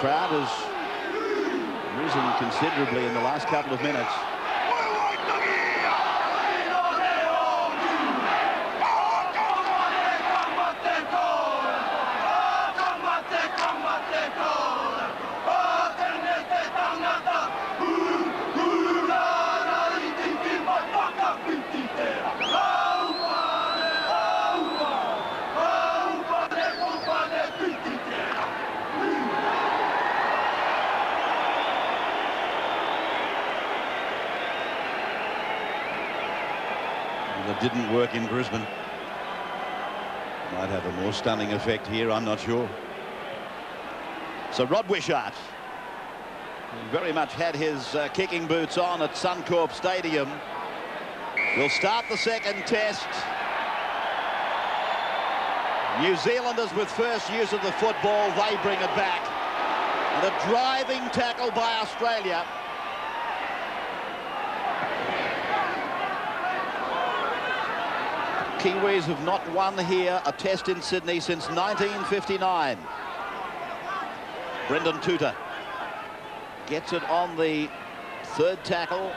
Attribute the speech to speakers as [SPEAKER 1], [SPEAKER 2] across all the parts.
[SPEAKER 1] Crowd has risen considerably in the last couple of minutes. That didn't work in Brisbane. Might have a more stunning effect here, I'm not sure. So Rod Wishart very much had his kicking boots on at Suncorp Stadium. We'll start the second test. New Zealanders with first use of the football, they bring it back. And a driving tackle by Australia. Kiwis have not won here a test in Sydney since 1959. Brendan Tuta gets it on the third tackle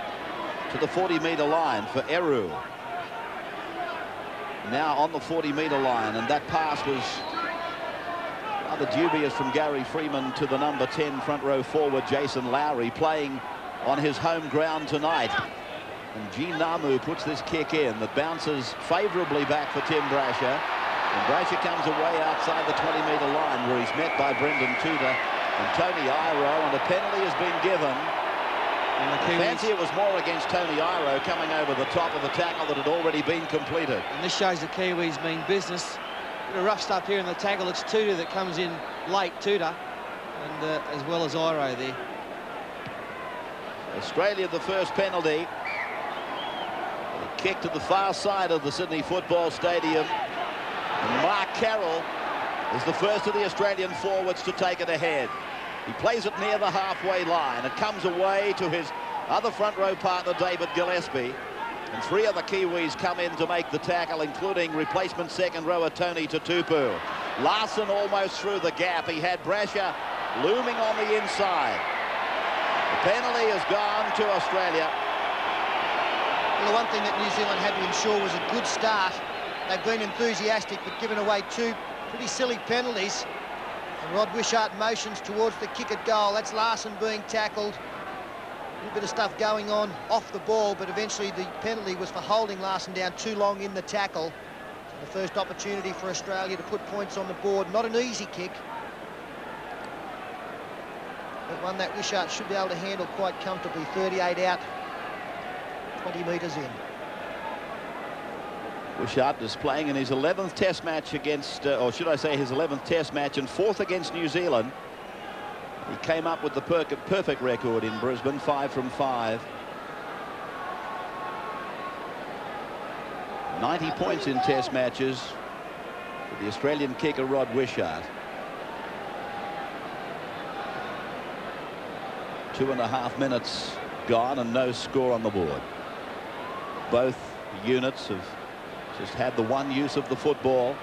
[SPEAKER 1] to the 40-metre line for Eru. Now on the 40-metre line, and that pass was rather dubious from Gary Freeman to the number 10 front row forward Jason Lowry, playing on his home ground tonight. And Gene Namu puts this kick in that bounces favourably back for Tim Brasher. And Brasher comes away outside the 20-metre line where he's met by Brendan Tuta and Tony Iro, and a penalty has been given. And I fancy it was more against Tony Iro coming over the top of the tackle that had already been completed.
[SPEAKER 2] And this shows the Kiwis mean business. Bit of rough stuff here in the tackle. It's Tuta that comes in late, Tuta, and as well as Iro there.
[SPEAKER 1] Australia the first penalty. Kick to the far side of the Sydney Football Stadium. And Mark Carroll is the first of the Australian forwards to take it ahead. He plays it near the halfway line. It comes away to his other front row partner, David Gillespie. And three other Kiwis come in to make the tackle, including replacement second rower Tony Tutupu. Larson almost through the gap. He had Brasher looming on the inside. The penalty has gone to Australia.
[SPEAKER 3] Well, the one thing that New Zealand had to ensure was a good start. They've been enthusiastic, but given away two pretty silly penalties. And Rod Wishart motions towards the kick at goal. That's Larson being tackled. A little bit of stuff going on off the ball, but eventually the penalty was for holding Larson down too long in the tackle. So the first opportunity for Australia to put points on the board. Not an easy kick, but one that Wishart should be able to handle quite comfortably. 38 out. 20 metres in.
[SPEAKER 1] Wishart is playing in his 11th test match against, or should I say his 11th test match and 4th against New Zealand. He came up with the perfect record in Brisbane, 5 from 5. 90 points in test matches for the Australian kicker Rod Wishart. 2.5 minutes gone and no score on the board. Both units have just had the one use of the football.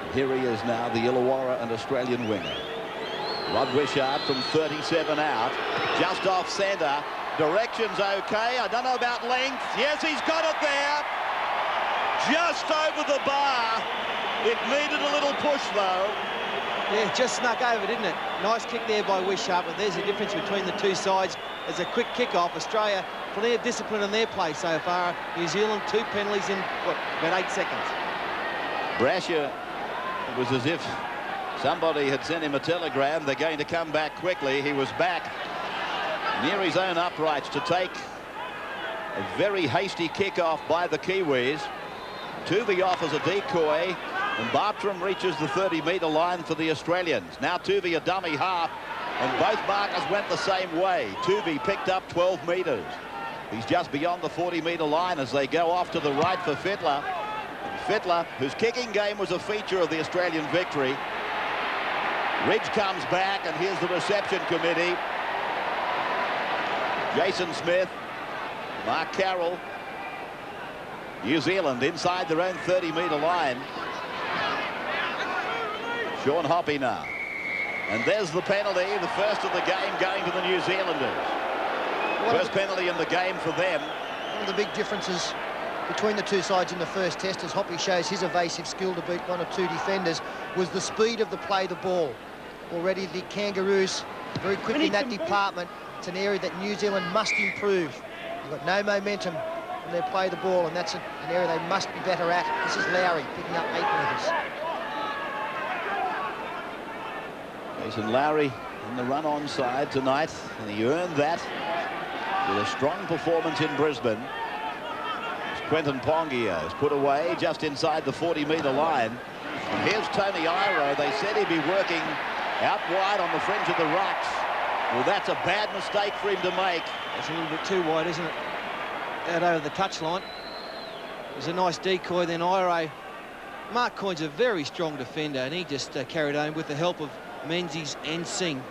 [SPEAKER 1] And here he is now, the Illawarra and Australian winger. Rod Wishart from 37 out, just off centre. Direction's okay. I don't know about length. Yes, he's got it there. Just over the bar. It needed a little push, though.
[SPEAKER 2] Yeah, just snuck over, didn't it? Nice kick there by Wishart, but there's a difference between the two sides. There's a quick kick-off. Australia, plenty of discipline in their play so far. New Zealand, 2 penalties in, what, about 8 seconds.
[SPEAKER 1] Brasher, it was as if somebody had sent him a telegram. They're going to come back quickly. He was back near his own uprights to take a very hasty kick-off by the Kiwis. Tuvey offers a decoy, and Bartram reaches the 30-metre line for the Australians. Now Tuvey a dummy half, and both markers went the same way. Tuvey picked up 12 metres. He's just beyond the 40-metre line as they go off to the right for Fittler. And Fittler, whose kicking game was a feature of the Australian victory. Ridge comes back, and here's the reception committee. Jason Smith, Mark Carroll. New Zealand inside their own 30-metre line. Sean Hoppy now. And there's the penalty, the first of the game going to the New Zealanders. First penalty in the game for them.
[SPEAKER 3] One of the big differences between the two sides in the first test, as Hoppy shows his evasive skill to beat one or two defenders, was the speed of the play the ball. Already the Kangaroos very quick in that department. It's an area that New Zealand must improve. They've got no momentum when they play the ball, and that's an area they must be better at. This is Lowry picking up 8 metres.
[SPEAKER 1] Jason Lowry in the run-on side tonight, and he earned that with a strong performance in Brisbane. Quentin Pongia is put away just inside the 40-metre line. And here's Tony Iro. They said he'd be working out wide on the fringe of the rucks. Well, that's a bad mistake for him to make.
[SPEAKER 2] It's a little bit too wide, isn't it? Out over the touchline. It was a nice decoy. Then Iro. Mark Coyne's a very strong defender, and he just carried on with the help of Menzies and Singh.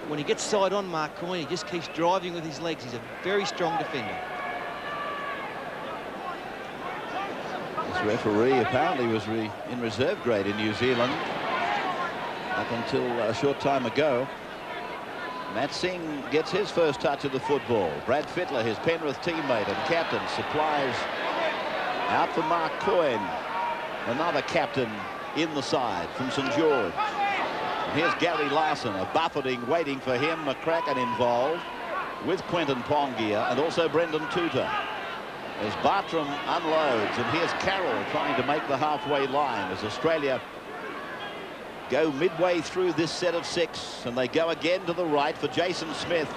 [SPEAKER 2] When he gets side on Mark Coyne, he just keeps driving with his legs. He's a very strong defender.
[SPEAKER 1] This referee apparently was in reserve grade in New Zealand up until a short time ago. Matt Singh gets his first touch of the football. Brad Fittler, his Penrith teammate and captain, supplies out for Mark Coyne, another captain in the side from St George. And here's Gary Larson, a buffeting waiting for him. McCracken involved with Quentin Pongia and also Brendan Tuta. As Bartram unloads, and here's Carroll trying to make the halfway line as Australia go midway through this set of 6, and they go again to the right for Jason Smith,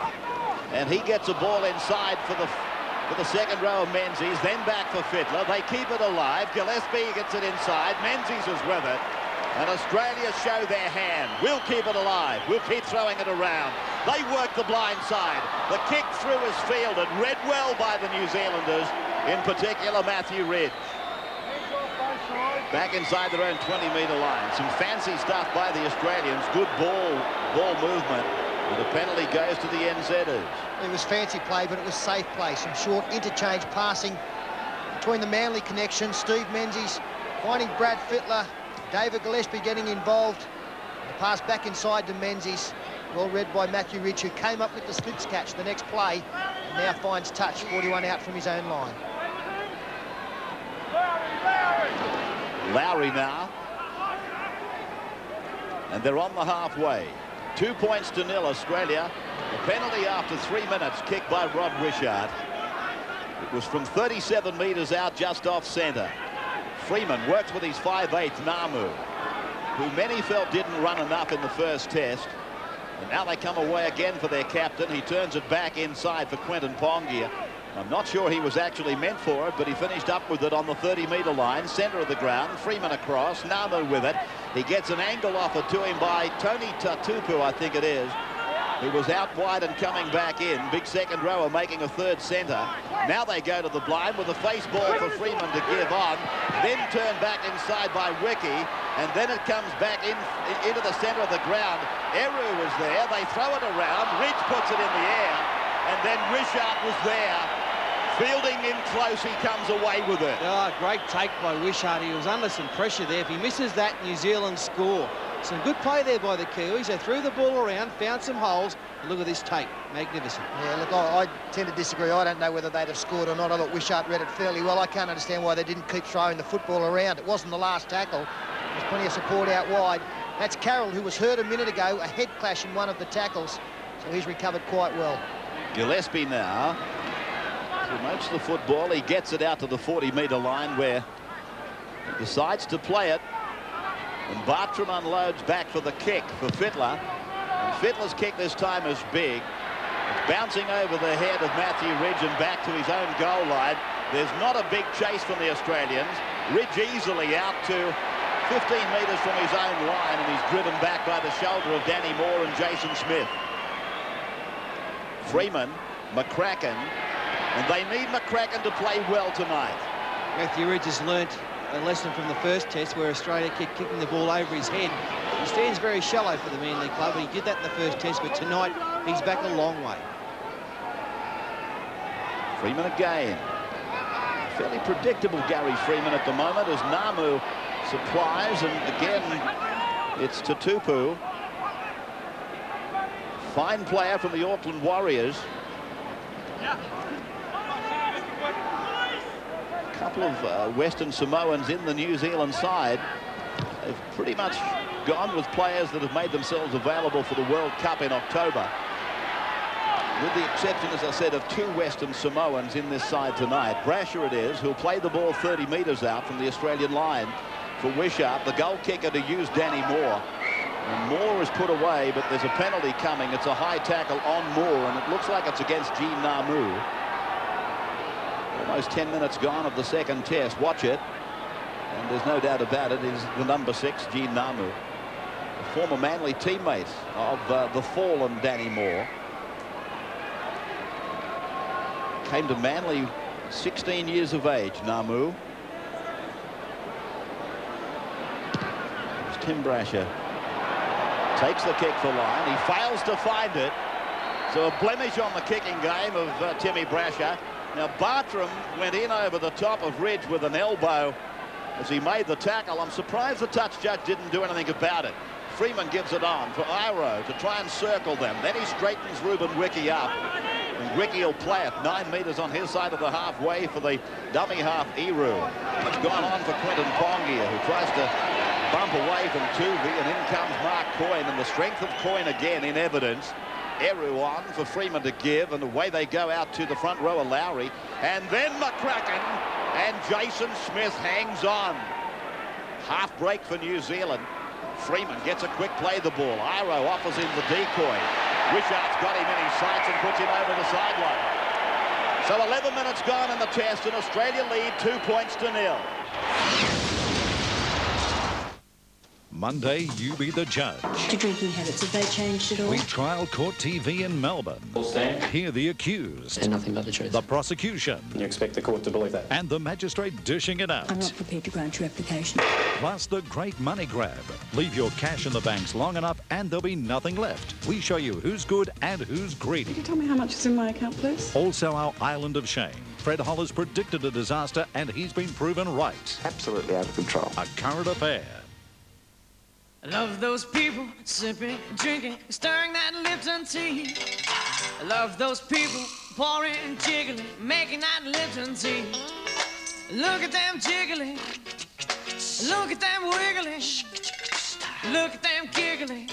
[SPEAKER 1] and he gets a ball inside for the second row of Menzies, then back for Fittler. They keep it alive. Gillespie gets it inside. Menzies is with it, and Australia show their hand. We'll keep it alive. We'll keep throwing it around. They work the blind side. The kick through is fielded, read well by the New Zealanders, in particular Matthew Ridge. Back inside their own 20-metre line. Some fancy stuff by the Australians. Good ball movement. And the penalty goes to the NZers.
[SPEAKER 3] It was fancy play, but it was safe play. Some short interchange passing between the Manly connection. Steve Menzies finding Brad Fittler. David Gillespie getting involved. The pass back inside to Menzies. Well read by Matthew Ridge, who came up with the slips catch the next play and now finds touch. 41 out from his own line.
[SPEAKER 1] Lowry now. And they're on the halfway. 2 points to nil, Australia. The penalty after 3 minutes, kicked by Rod Wishart. It was from 37 metres out, just off centre. Freeman works with his 5'8" Namu, who many felt didn't run enough in the first test. And now they come away again for their captain. He turns it back inside for Quentin Pongia. I'm not sure he was actually meant for it, but he finished up with it on the 30-metre line, centre of the ground. Freeman across, Namu with it. He gets an angle offered to him by Tony Tatupu, I think it is, who was out wide and coming back in. Big second rower making a third centre. Now they go to the blind with a face ball for Freeman to give on, then turn back inside by Wiki, and then it comes back into the centre of the ground. Eru was there. They throw it around. Ridge puts it in the air, and then Wishart was there. Fielding in close, he comes away with it.
[SPEAKER 2] Oh, great take by Wishart. He was under some pressure there. If he misses that, New Zealand score. Some good play there by the Kiwis. They threw the ball around, found some holes. And look at this take. Magnificent. Yeah,
[SPEAKER 3] look, I tend to disagree. I don't know whether they'd have scored or not. I thought Wishart read it fairly well. I can't understand why they didn't keep throwing the football around. It wasn't the last tackle. There's plenty of support out wide. That's Carroll, who was hurt a minute ago. A head clash in one of the tackles. So he's recovered quite well.
[SPEAKER 1] Gillespie now promotes the football. He gets it out to the 40-metre line where he decides to play it. And Bartram unloads back for the kick for Fittler. And Fittler's kick this time is big. It's bouncing over the head of Matthew Ridge and back to his own goal line. There's not a big chase from the Australians. Ridge easily out to 15 metres from his own line, and he's driven back by the shoulder of Danny Moore and Jason Smith. Freeman, McCracken, and they need McCracken to play well tonight.
[SPEAKER 2] Matthew Ridge has learnt a lesson from the first test where Australia kept kicking the ball over his head. He stands very shallow for the Manly club, and he did that in the first test, but tonight he's back a long way.
[SPEAKER 1] Freeman again. Fairly predictable Gary Freeman at the moment as Namu supplies, and again it's Tatupu. Fine player from the Auckland Warriors. A couple of Western Samoans in the New Zealand side. They've pretty much gone with players that have made themselves available for the World Cup in October. With the exception, as I said, of 2 Western Samoans in this side tonight. Brasher it is, who'll play the ball 30 metres out from the Australian line for Wishart. The goal kicker to use Danny Moore. And Moore is put away, but there's a penalty coming. It's a high tackle on Moore, and it looks like it's against Gene Namu. Almost 10 minutes gone of the second test. Watch it. And there's no doubt about it, is the number 6, Gene Namu. A former Manly teammate of the fallen Danny Moore. Came to Manly 16 years of age, Namu. There's Tim Brasher. Takes the kick for line. He fails to find it. So a blemish on the kicking game of Timmy Brasher. Now Bartram went in over the top of Ridge with an elbow as he made the tackle. I'm surprised the touch judge didn't do anything about it. Freeman gives it on for Iro to try and circle them. Then he straightens Ruben Wiki up. And Wiki will play it 9 metres on his side of the halfway for the dummy half Eru. It's gone on for Quinton Pongia, who tries to bump away from Tuvey, and in comes Mark Coyne, and the strength of Coyne again in evidence. Eru on for Freeman to give, and away they go out to the front row of Lowry. And then McCracken, and Jason Smith hangs on. Half break for New Zealand. Freeman gets a quick play the ball. Iro offers him the decoy. Wishart's got him in his sights and puts him over the sideline. So 11 minutes gone in the test, and Australia lead 2 points to 0.
[SPEAKER 4] Monday, you be the judge.
[SPEAKER 5] Do drinking habits, have they changed at all?
[SPEAKER 4] We trial Court TV in Melbourne. Hear the accused.
[SPEAKER 6] And nothing but the truth.
[SPEAKER 4] The prosecution.
[SPEAKER 7] You expect the court to believe that?
[SPEAKER 4] And the magistrate dishing it out.
[SPEAKER 5] I'm not prepared to grant your application.
[SPEAKER 4] Plus the great money grab. Leave your cash in the banks long enough and there'll be nothing left. We show you who's good and who's greedy.
[SPEAKER 8] Could you tell me how much is in my account, please?
[SPEAKER 4] Also our island of shame. Fred Hollis predicted a disaster and he's been proven right.
[SPEAKER 7] Absolutely out of control.
[SPEAKER 4] A current affair.
[SPEAKER 9] I love those people sipping, drinking, stirring that Lipton tea. I love those people pouring and jiggling, making that Lipton tea. Look at them jiggling, look at them wiggling, look at them giggling,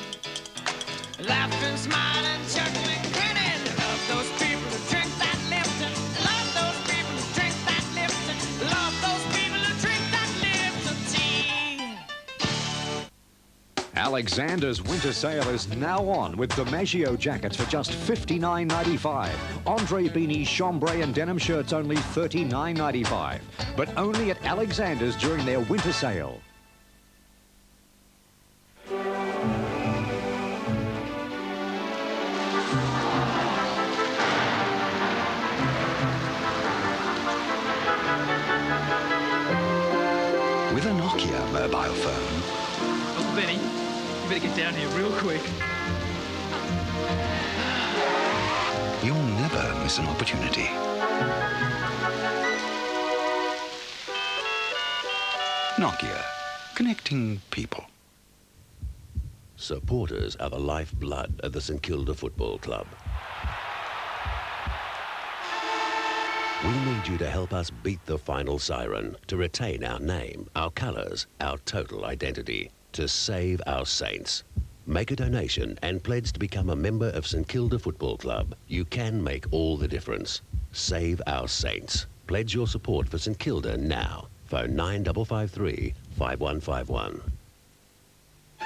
[SPEAKER 9] laughing, smiling, chuckling, grinning. I love those people who drink that Lipton. I love those people who drink that Lipton. I love those people who drink that Lipton tea.
[SPEAKER 10] Alexander's winter sale is now on with DiMaggio jackets for just $59.95. Andre beanies, chambray and denim shirts only $39.95. But only at Alexander's during their winter sale.
[SPEAKER 11] With a Nokia mobile phone.
[SPEAKER 12] Oh, Benny, you better get down here real quick.
[SPEAKER 11] You'll never miss an opportunity. Nokia, connecting people.
[SPEAKER 13] Supporters are the lifeblood of the St Kilda Football Club. We need you to help us beat the final siren, to retain our name, our colours, our total identity, to save our Saints. Make a donation and pledge to become a member of St Kilda Football Club. You can make all the difference. Save our Saints. Pledge your support for St Kilda now. Phone 9553 5151.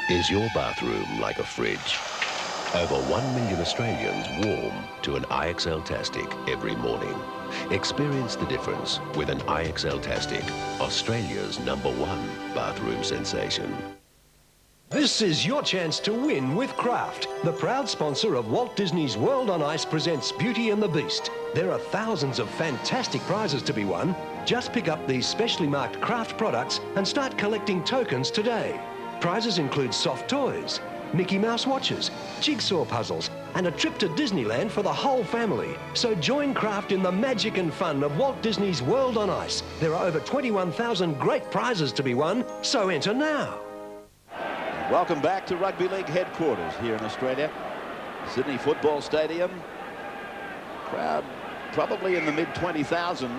[SPEAKER 13] Is your bathroom like a fridge? Over 1 million Australians warm to an IXL Tastic every morning. Experience the difference with an IXL Tastic, Australia's #1 bathroom sensation.
[SPEAKER 14] This is your chance to win with Kraft. The proud sponsor of Walt Disney's World on Ice presents Beauty and the Beast. There are thousands of fantastic prizes to be won. Just pick up these specially marked Kraft products and start collecting tokens today. Prizes include soft toys, Mickey Mouse watches, jigsaw puzzles, and a trip to Disneyland for the whole family. So join Kraft in the magic and fun of Walt Disney's World on Ice. There are over 21,000 great prizes to be won, so enter now.
[SPEAKER 1] Welcome back to Rugby League headquarters here in Australia. Sydney Football Stadium. Crowd probably in the mid-20,000.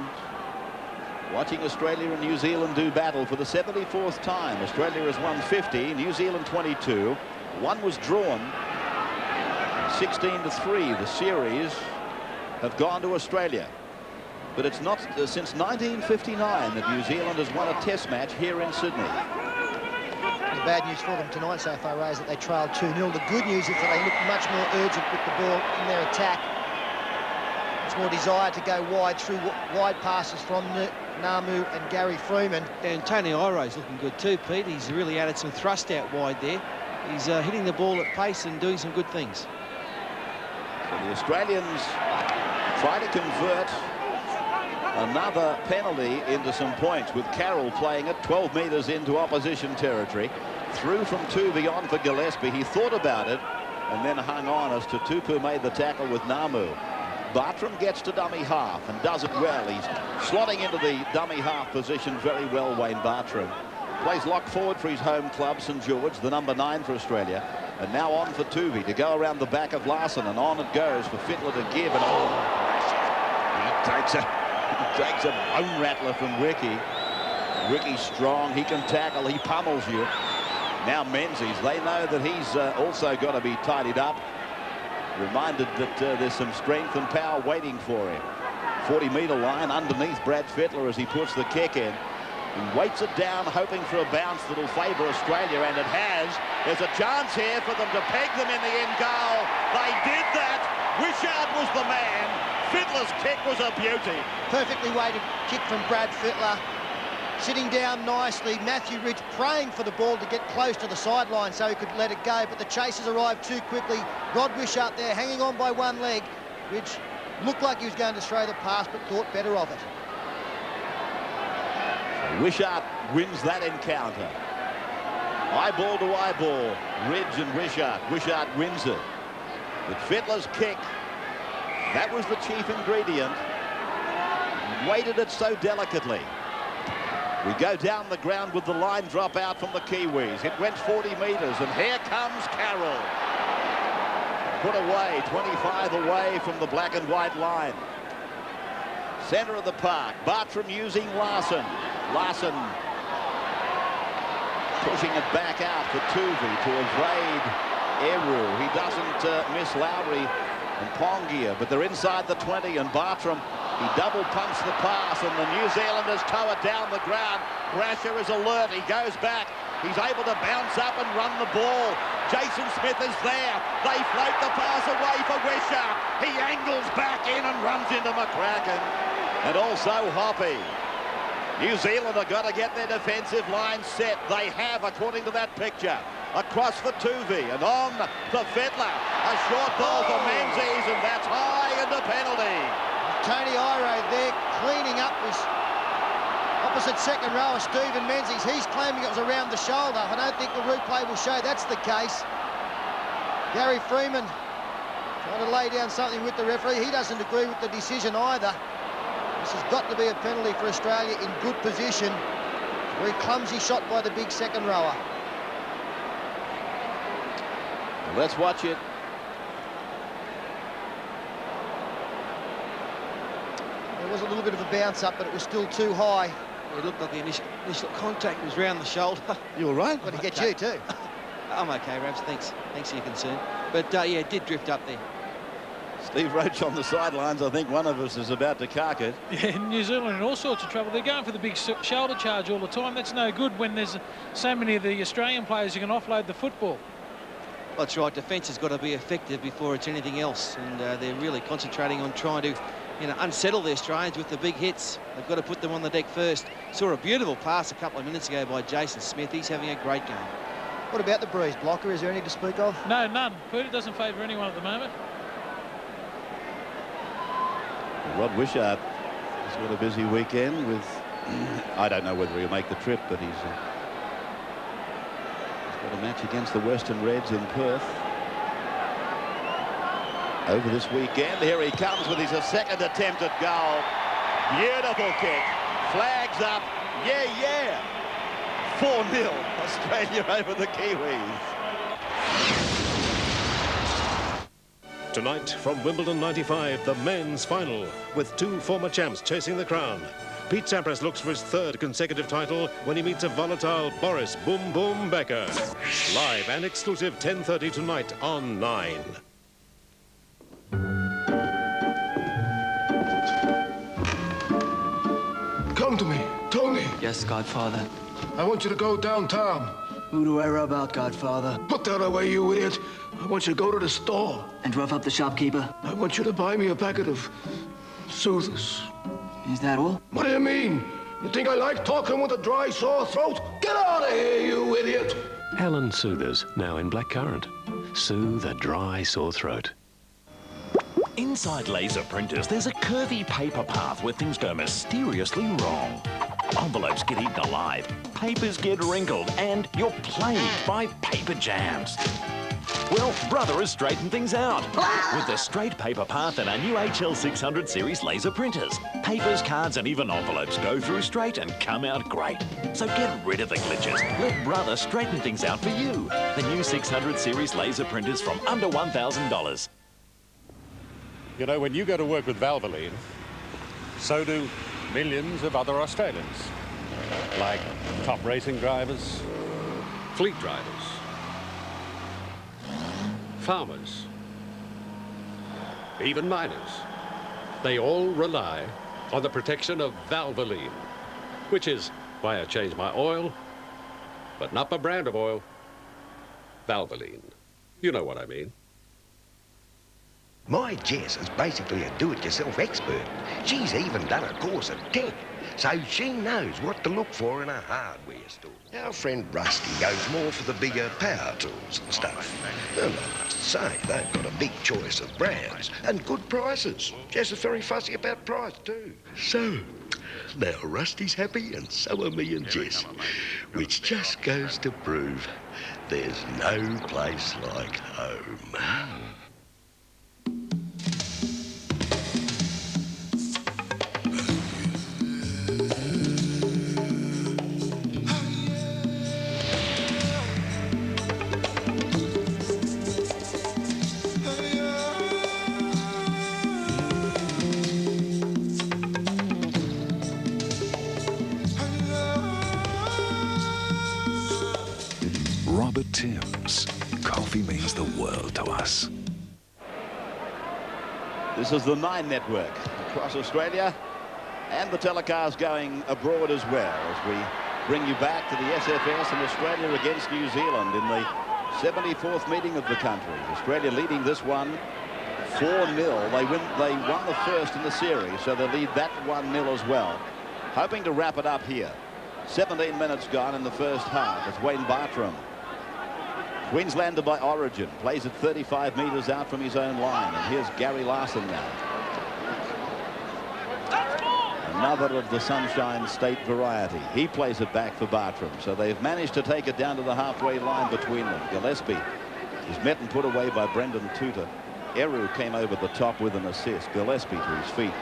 [SPEAKER 1] Watching Australia and New Zealand do battle for the 74th time. Australia has won 50, New Zealand 22. One was drawn 16-3. The series have gone to Australia. But it's not since 1959 that New Zealand has won a test match here in Sydney.
[SPEAKER 3] The bad news for them tonight so far, Ray, is that they trailed 2-0. The good news is that they look much more urgent with the ball in their attack. It's more desire to go wide through wide passes from Namu and Gary Freeman.
[SPEAKER 2] And Tony Iro's looking good too, Pete. He's really added some thrust out wide there. He's hitting the ball at pace and doing some good things.
[SPEAKER 1] So the Australians try to convert another penalty into some points, with Carroll playing it 12 metres into opposition territory. Through from Tuvi on for Gillespie. He thought about it and then hung on as Tutupu made the tackle with Namu. Bartram gets to dummy half and does it well. He's slotting into the dummy half position very well, Wayne Bartram. Plays lock forward for his home club, St George, the number 9 for Australia. And now on for Tuvi to go around the back of Larson, and on it goes for Fittler to give. And he takes a bone rattler from Ricky. Ricky's strong, he can tackle, he pummels you. Now Menzies, they know that he's also got to be tidied up. Reminded that there's some strength and power waiting for him. 40-metre line underneath Brad Fittler as he puts the kick in. He weights it down, hoping for a bounce that'll favour Australia, and it has. There's a chance here for them to peg them in the end goal. They did that. Wishart was the man. Fittler's kick was a beauty.
[SPEAKER 3] Perfectly weighted kick from Brad Fittler. Sitting down nicely, Matthew Ridge praying for the ball to get close to the sideline so he could let it go, but the chasers arrived too quickly. Rod Wishart there hanging on by one leg. Ridge looked like he was going to throw the pass, but thought better of it.
[SPEAKER 1] Wishart wins that encounter. Eyeball to eyeball, Ridge and Wishart. Wishart wins it. But Fittler's kick, that was the chief ingredient. He weighted it so delicately. We go down the ground with the line drop out from the Kiwis. It went 40 metres, and here comes Carroll. Put away, 25 away from the black and white line. Centre of the park, Bartram using Larson. Larson pushing it back out for Tuvi to evade Eru. He doesn't miss Lowry and Pongia, but they're inside the 20, and Bartram, he double pumps the pass, and the New Zealanders tow it down the ground. Brasher is alert. He goes back. He's able to bounce up and run the ball. Jason Smith is there. They float the pass away for Wishart. He angles back in and runs into McCracken. And also Hoppy. New Zealand have got to get their defensive line set. They have, according to that picture. Across for Tuvi and on for Fittler. A short ball for Menzies, and that's high into penalty.
[SPEAKER 3] Tony Iro there cleaning up his opposite second rower, Stephen Menzies. He's claiming it was around the shoulder. I don't think the replay will show that's the case. Gary Freeman trying to lay down something with the referee. He doesn't agree with the decision either. This has got to be a penalty for Australia in good position. Very clumsy shot by the big second rower.
[SPEAKER 1] Let's watch it.
[SPEAKER 3] There was a little bit of a bounce up, but it was still too high.
[SPEAKER 2] It looked like the initial contact was round the shoulder.
[SPEAKER 1] You all right?
[SPEAKER 3] Got to get you too.
[SPEAKER 2] I'm okay, Rabs. Thanks for your concern. But yeah, it did drift up there.
[SPEAKER 1] Steve Roach on the sidelines. I think one of us is about to cark it.
[SPEAKER 12] Yeah, New Zealand in all sorts of trouble. They're going for the big shoulder charge all the time. That's no good when there's so many of the Australian players who can offload the football.
[SPEAKER 2] That's right. Defence has got to be effective before it's anything else, and they're really concentrating on trying to, unsettle the Australians with the big hits. They've got to put them on the deck first. Saw a beautiful pass a couple of minutes ago by Jason Smith. He's having a great game.
[SPEAKER 3] What about the breeze blocker? Is there any to speak of?
[SPEAKER 12] No, none. Peter doesn't favour anyone at the moment.
[SPEAKER 1] Rod Wishart has got a busy weekend with, I don't know whether he'll make the trip, but he's got a match against the Western Reds in Perth over this weekend. Here he comes with his second attempt at goal. Beautiful kick. Flags up. Yeah. 4-0 Australia over the Kiwis.
[SPEAKER 6] Tonight, from Wimbledon 95, the men's final, with 2 former champs chasing the crown. Pete Sampras looks for his 3rd consecutive title when he meets a volatile Boris Boom Boom Becker. Live and exclusive, 10:30 tonight on 9.
[SPEAKER 15] Come to me, Tony.
[SPEAKER 16] Yes, Godfather.
[SPEAKER 15] I want you to go downtown.
[SPEAKER 16] Who do I rub out, Godfather?
[SPEAKER 15] Put that away, you idiot. I want you to go to the store.
[SPEAKER 16] And rough up the shopkeeper?
[SPEAKER 15] I want you to buy me a packet of soothers.
[SPEAKER 16] Is that all?
[SPEAKER 15] What do you mean? You think I like talking with a dry, sore throat? Get out of here, you idiot!
[SPEAKER 14] Helen Soothers, now in blackcurrant. Soothe a dry, sore throat.
[SPEAKER 17] Inside laser printers, there's a curvy paper path where things go mysteriously wrong. Envelopes get eaten alive, papers get wrinkled, and you're plagued by paper jams. Well, Brother has straightened things out with the straight paper path in our new HL600 series laser printers. Papers, cards, and even envelopes go through straight and come out great. So get rid of the glitches. Let Brother straighten things out for you. The new 600 series laser printers from under $1,000.
[SPEAKER 18] You know, when you go to work with Valvoline, so do millions of other Australians, like top racing drivers, fleet drivers, farmers, even miners. They all rely on the protection of Valvoline, which is why I changed my oil, but not my brand of oil, Valvoline. You know what I mean.
[SPEAKER 19] My Jess is basically a do-it-yourself expert. She's even done a course at tech, so she knows what to look for in a hardware store. Our friend Rusty goes more for the bigger power tools and stuff. And I must say, they've got a big choice of brands and good prices. Jess is very fussy about price too. So, now Rusty's happy and so are me and Jess, which just goes to prove there's no place like home.
[SPEAKER 11] Robert Timms. Coffee means the world to us.
[SPEAKER 1] This is the 9 network across Australia and the telecast going abroad as well as we bring you back to the SFS and Australia against New Zealand in the 74th meeting of the country. Australia leading this one 4-0. They won the first in the series, so they lead that 1-0 as well. Hoping to wrap it up here. 17 minutes gone in the first half. It's Wayne Bartram. Queenslander by origin, plays it 35 metres out from his own line. And here's Gary Larson now. Another of the Sunshine State variety. He plays it back for Bartram. So they've managed to take it down to the halfway line between them. Gillespie is met and put away by Brendan Tutor. Eru came over the top with an assist. Gillespie to his feet.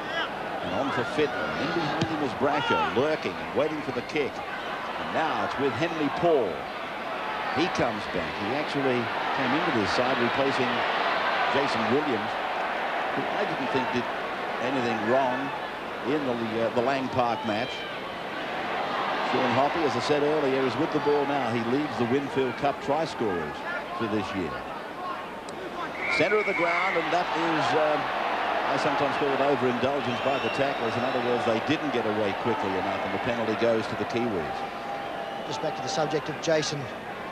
[SPEAKER 1] And on for Fittler. In behind him is Brasher, lurking and waiting for the kick. And now it's with Henry Paul. He comes back. He actually came into this side replacing Jason Williams, who I didn't think did anything wrong in the Lang Park match. Sean Hoppy, as I said earlier, is with the ball now. He leads the Winfield Cup try scorers for this year. Centre of the ground, and that is, I sometimes call it overindulgence by the tacklers. In other words, they didn't get away quickly enough, and the penalty goes to the Kiwis. Just back to the subject of Jason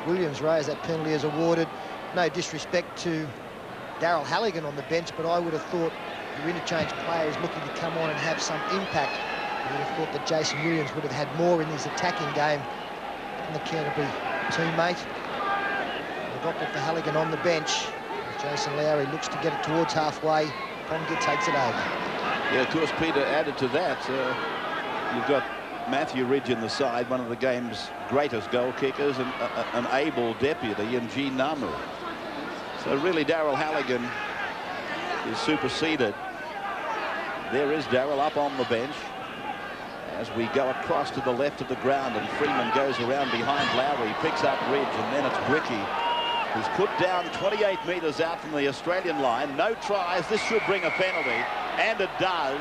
[SPEAKER 1] Williams, Ray, as that penalty is awarded. No disrespect to Daryl Halligan on the bench, but I would have thought your interchange player is looking to come on and have some impact. I would have thought that Jason Williams would have had more in his attacking game than the Canterbury teammate. The doctor for Halligan on the bench. Jason Lowry looks to get it towards halfway. Ponga takes it over. Yeah, of course, Peter, added to that, you've got Matthew Ridge in the side, one of the game's greatest goal kickers, and an able deputy in G. Namu. So really Daryl Halligan is superseded. There is Daryl up on the bench as we go across to the left of the ground, and Freeman goes around behind Lowry, picks up Ridge, and then it's Bricky who's put down 28 metres out from the Australian line. No tries. This should bring a penalty, and it does.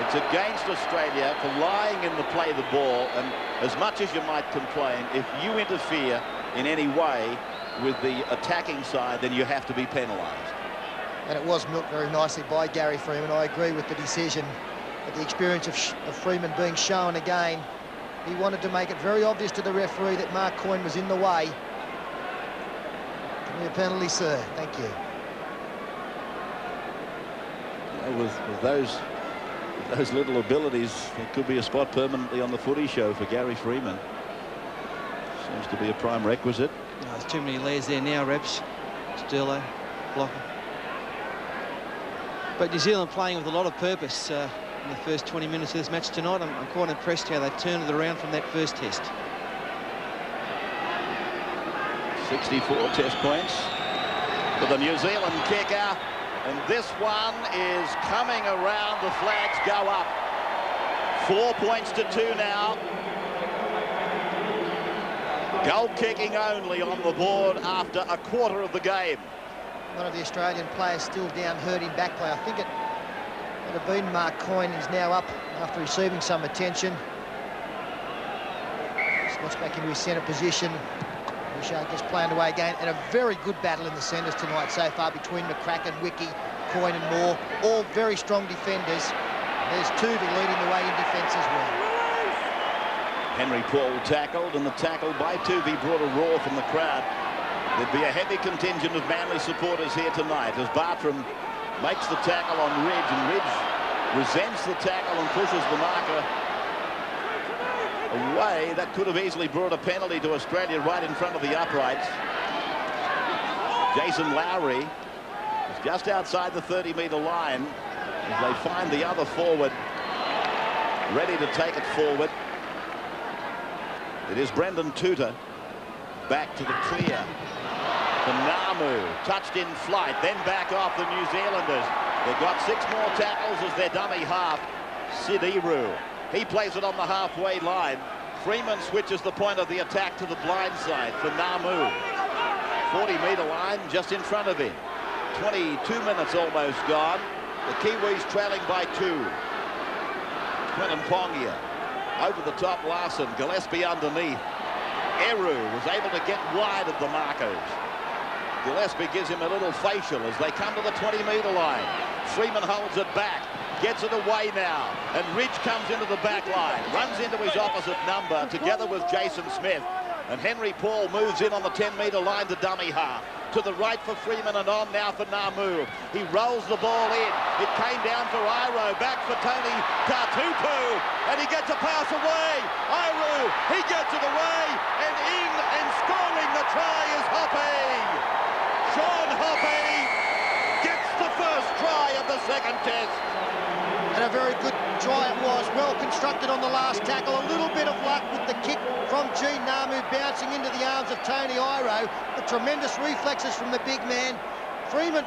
[SPEAKER 1] It's against Australia for lying in the play of the ball, and as much as you might complain, if you interfere in any way with the attacking side, then you have to be penalised.
[SPEAKER 3] And it was milked very nicely by Gary Freeman. I agree with the decision. But the experience of Freeman being shown again, he wanted to make it very obvious to the referee that Mark Coyne was in the way. Give me a penalty, sir. Thank you.
[SPEAKER 1] With those little abilities, it could be a spot permanently on the footy show for Gary Freeman. Seems to be a prime requisite.
[SPEAKER 2] No, there's too many layers there now, Reps. Stirlo, Blocker. But New Zealand playing with a lot of purpose in the first 20 minutes of this match tonight. I'm quite impressed how they turned it around from that first test.
[SPEAKER 1] 64 test points for the New Zealand kicker. And this one is coming around. The flags go up. 4 points to 2 now. Goal kicking only on the board after a quarter of the game.
[SPEAKER 3] One of the Australian players still down, hurting back play. I think it would have been Mark Coyne. He's now up after receiving some attention. Slots back into his centre position. Bouchard gets planned away again, and a very good battle in the centres tonight so far between McCracken, Wiki, Coyne and Moore. All very strong defenders. There's Tuvey leading the way in defence as well.
[SPEAKER 1] Henry Paul tackled, and the tackle by Tuvey brought a roar from the crowd. There'd be a heavy contingent of Manly supporters here tonight as Bartram makes the tackle on Ridge, and Ridge resents the tackle and pushes the marker away. That could have easily brought a penalty to Australia right in front of the uprights. Jason Lowry is just outside the 30-metre line as they find the other forward ready to take it forward. It is Brendan Tuta back to the clear. For Namu, touched in flight, then back off the New Zealanders. They've got 6 more tackles as their dummy half. Sid Eru. He plays it on the halfway line. Freeman switches the point of the attack to the blind side for Namu. 40-metre line just in front of him. 22 minutes almost gone. The Kiwis trailing by 2. Quinton Pongia over the top. Larson, Gillespie underneath. Eru was able to get wide of the markers. Gillespie gives him a little facial as they come to the 20-metre line. Freeman holds it back, gets it away now, and Ridge comes into the back line, runs into his opposite number together with Jason Smith, and Henry Paul moves in on the 10-metre line to dummy half. To the right for Freeman and on now for Namu. He rolls the ball in. It came down for Iro, back for Tony Tatupu, and he gets a pass away. Iro, he gets it away, and in and scoring the try is Hoppe. Sean Hoppe gets the first try of the second test.
[SPEAKER 3] And a very good try it was, well constructed on the last tackle. A little bit of luck with the kick from Gene Namu bouncing into the arms of Tony Iro. The tremendous reflexes from the big man. Freeman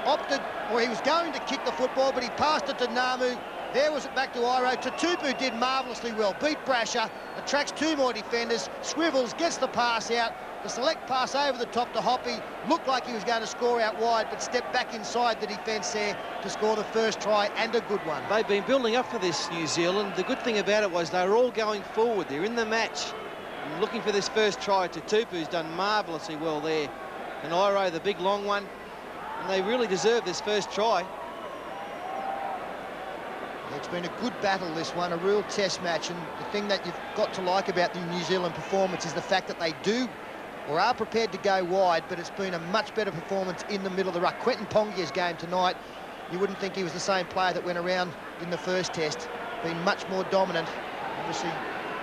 [SPEAKER 3] opted, or he was going to kick the football, but he passed it to Namu. There was it back to Iro. Tatupu did marvellously well. Beat Brasher, attracts 2 more defenders. Swivels gets the pass out. The select pass over the top to Hoppe. Looked like he was going to score out wide, but stepped back inside the defence there to score the first try, and a good one.
[SPEAKER 2] They've been building up for this, New Zealand. The good thing about it was they were all going forward. They're in the match and looking for this first try. Tatupu's done marvellously well there. And Iro, the big long one. And they really deserve this first try.
[SPEAKER 3] It's been a good battle, this one, a real test match. And the thing that you've got to like about the New Zealand performance is the fact that they do or are prepared to go wide, but it's been a much better performance in the middle of the ruck. Quinton Pongia's game tonight, you wouldn't think he was the same player that went around in the first test. Been much more dominant, obviously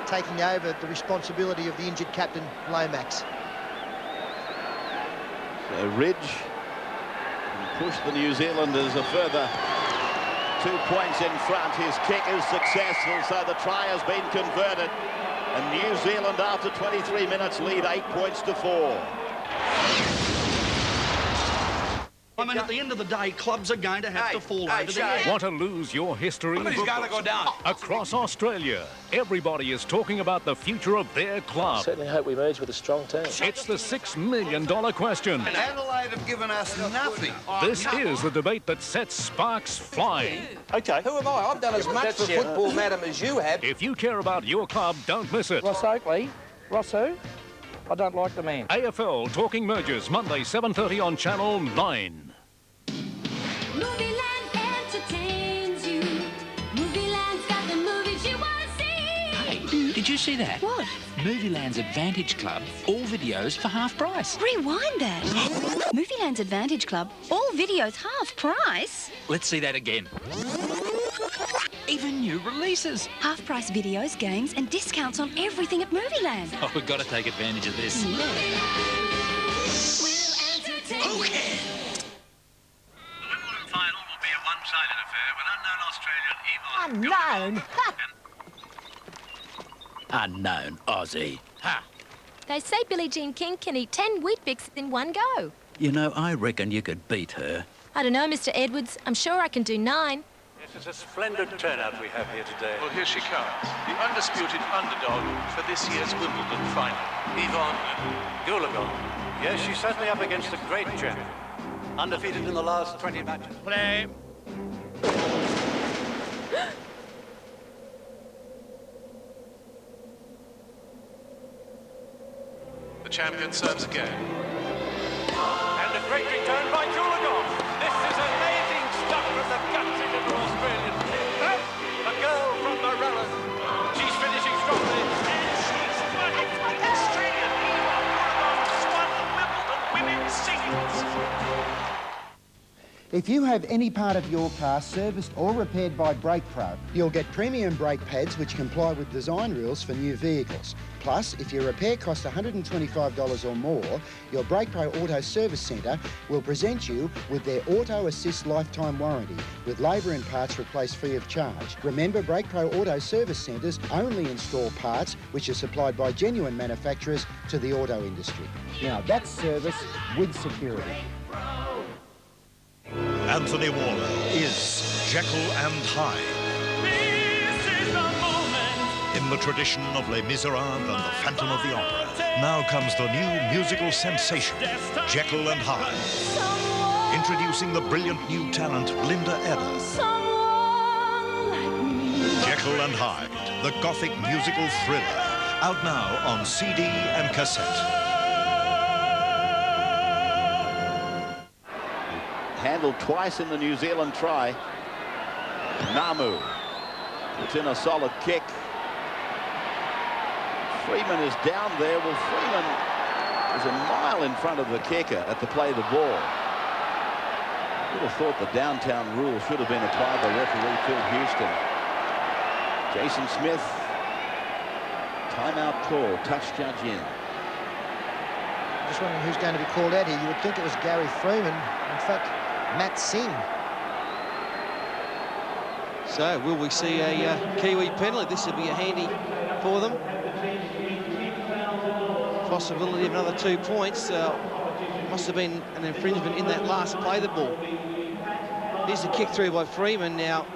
[SPEAKER 3] taking over the responsibility of the injured captain, Lomax.
[SPEAKER 1] So Ridge pushed the New Zealanders a further 2 points in front. His kick is successful, so the try has been converted. And New Zealand, after 23 minutes, lead 8 points to 4.
[SPEAKER 20] mean, at the end of the day, clubs are going to have to fall over the edge.
[SPEAKER 4] Want to lose your history?
[SPEAKER 20] Somebody's gotta go down.
[SPEAKER 4] Across Australia, everybody is talking about the future of their club.
[SPEAKER 21] Certainly hope we merge with a strong team.
[SPEAKER 4] It's the $6 million question.
[SPEAKER 20] Adelaide have given us nothing.
[SPEAKER 4] This is the debate that sets sparks flying.
[SPEAKER 21] Okay.
[SPEAKER 20] Who am I? I've done as much for football, madam, as you have.
[SPEAKER 4] If you care about your club, don't miss it.
[SPEAKER 21] Ross Oakley. Ross who? I don't like the man.
[SPEAKER 4] AFL Talking Mergers, Monday 7:30 on Channel 9.
[SPEAKER 9] Movieland entertains you. Movieland's got the movies you want to see.
[SPEAKER 22] Hey, did you see that?
[SPEAKER 5] What?
[SPEAKER 22] Movieland's Advantage Club, all videos for half price.
[SPEAKER 5] Rewind that. Movieland's Advantage Club, all videos half price.
[SPEAKER 22] Let's see that again. Even new releases.
[SPEAKER 5] Half price videos, games, and discounts on everything at Movieland.
[SPEAKER 22] Oh, we've got to take advantage of this.
[SPEAKER 9] We'll entertain you.
[SPEAKER 22] Okay.
[SPEAKER 23] The Wimbledon final will be a one-sided affair with unknown Australian
[SPEAKER 22] Unknown Aussie. Ha!
[SPEAKER 24] They say Billie Jean King can eat 10 Weet-Bix in one go.
[SPEAKER 22] You know, I reckon you could beat her.
[SPEAKER 24] I don't know, Mr. Edwards. I'm sure I can do 9.
[SPEAKER 23] Yes, it's a splendid turnout we have here today. Well, here she comes, the undisputed underdog for this year's Wimbledon final. Yvonne Goolagong. Yes, she's certainly up against a great champion. Undefeated in the last 20 matches. Play. The champion serves again. And a great return by Goolagong. This is amazing stuff from the gutsy little Australian. A girl from Morella. She's finishing strongly. And she's won it. Australian Yvonne Goolagong's won the Wimbledon women's singles.
[SPEAKER 25] If you have any part of your car serviced or repaired by Brake Pro, you'll get premium brake pads which comply with design rules for new vehicles. Plus, if your repair costs $125 or more, your Brake Pro Auto Service Centre will present you with their Auto Assist lifetime warranty, with labour and parts replaced free of charge. Remember, Brake Pro Auto Service Centres only install parts which are supplied by genuine manufacturers to the auto industry. Now, that's service with security.
[SPEAKER 26] Anthony Waller is Jekyll and Hyde. In the tradition of Les Miserables and the Phantom of the Opera, now comes the new musical sensation, Jekyll and Hyde. Introducing the brilliant new talent, Linda Eder. Jekyll and Hyde, the gothic musical thriller, out now on CD and cassette.
[SPEAKER 1] Handled twice in the New Zealand try. Namu puts in a solid kick. Freeman is down there. Well, Freeman is a mile in front of the kicker at the play of the ball. Would have thought the downtown rule should have been applied by referee Phil Houston. Jason Smith, timeout call, touch judge in.
[SPEAKER 3] Just wondering who's going to be called out here. You would think it was Gary Freeman. In fact, Matt Singh.
[SPEAKER 2] So, will we see a Kiwi penalty? This would be a handy for them. Possibility of another 2 points. Must have been an infringement in that last play of the ball. Here's the kick through by Freeman. Now,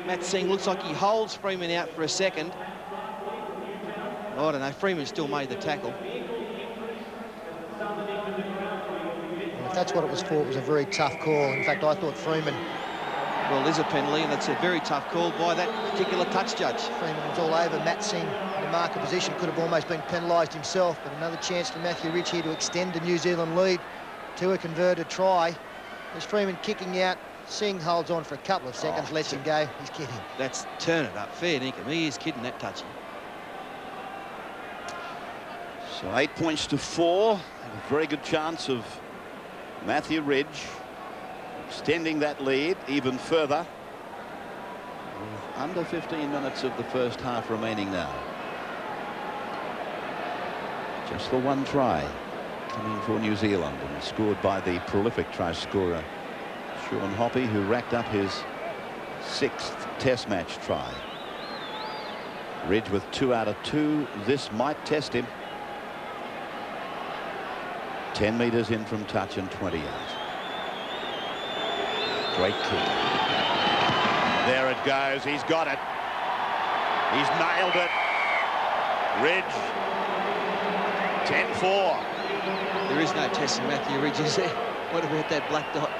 [SPEAKER 2] Matt Singh looks like he holds Freeman out for a second. Oh, I don't know. Freeman still made the tackle.
[SPEAKER 3] If that's what it was for, it was a very tough call. In fact, I thought Freeman...
[SPEAKER 2] Well, there's a penalty, and that's a very tough call by that particular touch judge.
[SPEAKER 3] Freeman was all over Matt Singh in a marker position. Could have almost been penalised himself, but another chance for Matthew Rich here to extend the New Zealand lead to a converted try. There's Freeman kicking out. Singh holds on for a couple of seconds, lets him go. He's kidding.
[SPEAKER 2] That's turn it up. Fair dinkum. He is kidding that touchy.
[SPEAKER 1] So 8 points to 4. A very good chance of Matthew Ridge extending that lead even further. Under 15 minutes of the first half remaining now. Just the one try coming for New Zealand, and scored by the prolific try scorer Sean Hoppy, who racked up his 6th Test match try. Ridge with 2 out of 2. This might test him. 10 metres in from touch and 28. Great kick. There it goes. He's got it. He's nailed it. Ridge. 10-4.
[SPEAKER 2] There is no testing Matthew Ridge, is there? What about that black dot?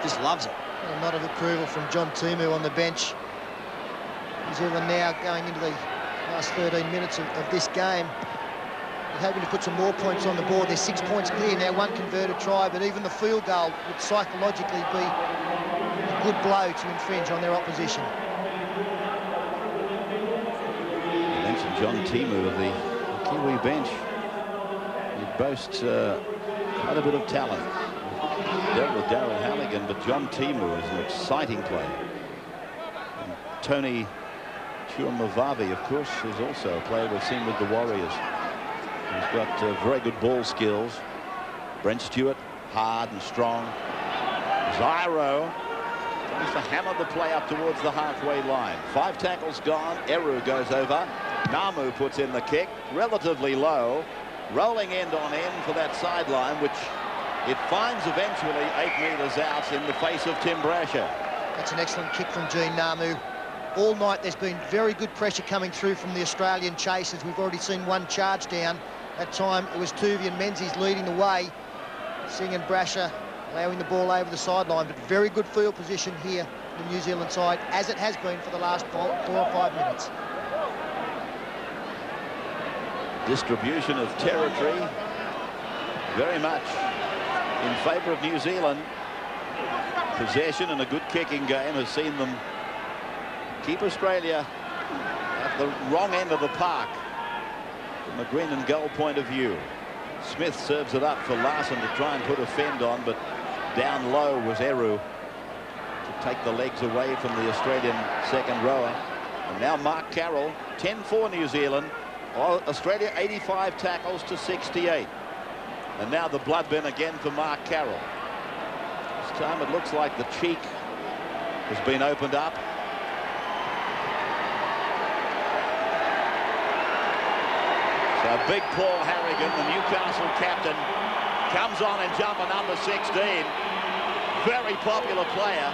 [SPEAKER 2] Just loves it.
[SPEAKER 3] A nod of approval from John Timu on the bench. New Zealand now going into the last 13 minutes of this game. They're hoping to put some more points on the board. They're 6 points clear now, one converted try, but even the field goal would psychologically be a good blow to infringe on their opposition.
[SPEAKER 1] You mentioned John Timu of the Kiwi bench. He boasts quite a bit of talent. Dealt with Darryl Halligan, but John Timu is an exciting player. And Tony Tuimavave, of course, is also a player we've seen with the Warriors. He's got very good ball skills. Brent Stewart, hard and strong. Zyro tries to hammer the play up towards the halfway line. 5 tackles gone. Eru goes over. Namu puts in the kick, relatively low. Rolling end on end for that sideline, which it finds eventually 8 metres out in the face of Tim Brasher.
[SPEAKER 3] That's an excellent kick from Gene Namu. All night there's been very good pressure coming through from the Australian chasers. We've already seen one charge down. That time it was Tuvey and Menzies leading the way. Singh and Brasher allowing the ball over the sideline, but very good field position here for the New Zealand side, as it has been for the last 4 or 5 minutes.
[SPEAKER 1] Distribution of territory very much in favour of New Zealand. Possession and a good kicking game has seen them keep Australia at the wrong end of the park from a green and goal point of view. Smith serves it up for Larson to try and put a fend on, but down low was Eru to take the legs away from the Australian second rower. And now Mark Carroll, 10-4 New Zealand. Australia 85 tackles to 68. And now the blood bin again for Mark Carroll. This time it looks like the cheek has been opened up. So big Paul Harrigan, the Newcastle captain, comes on in jumper number 16. Very popular player.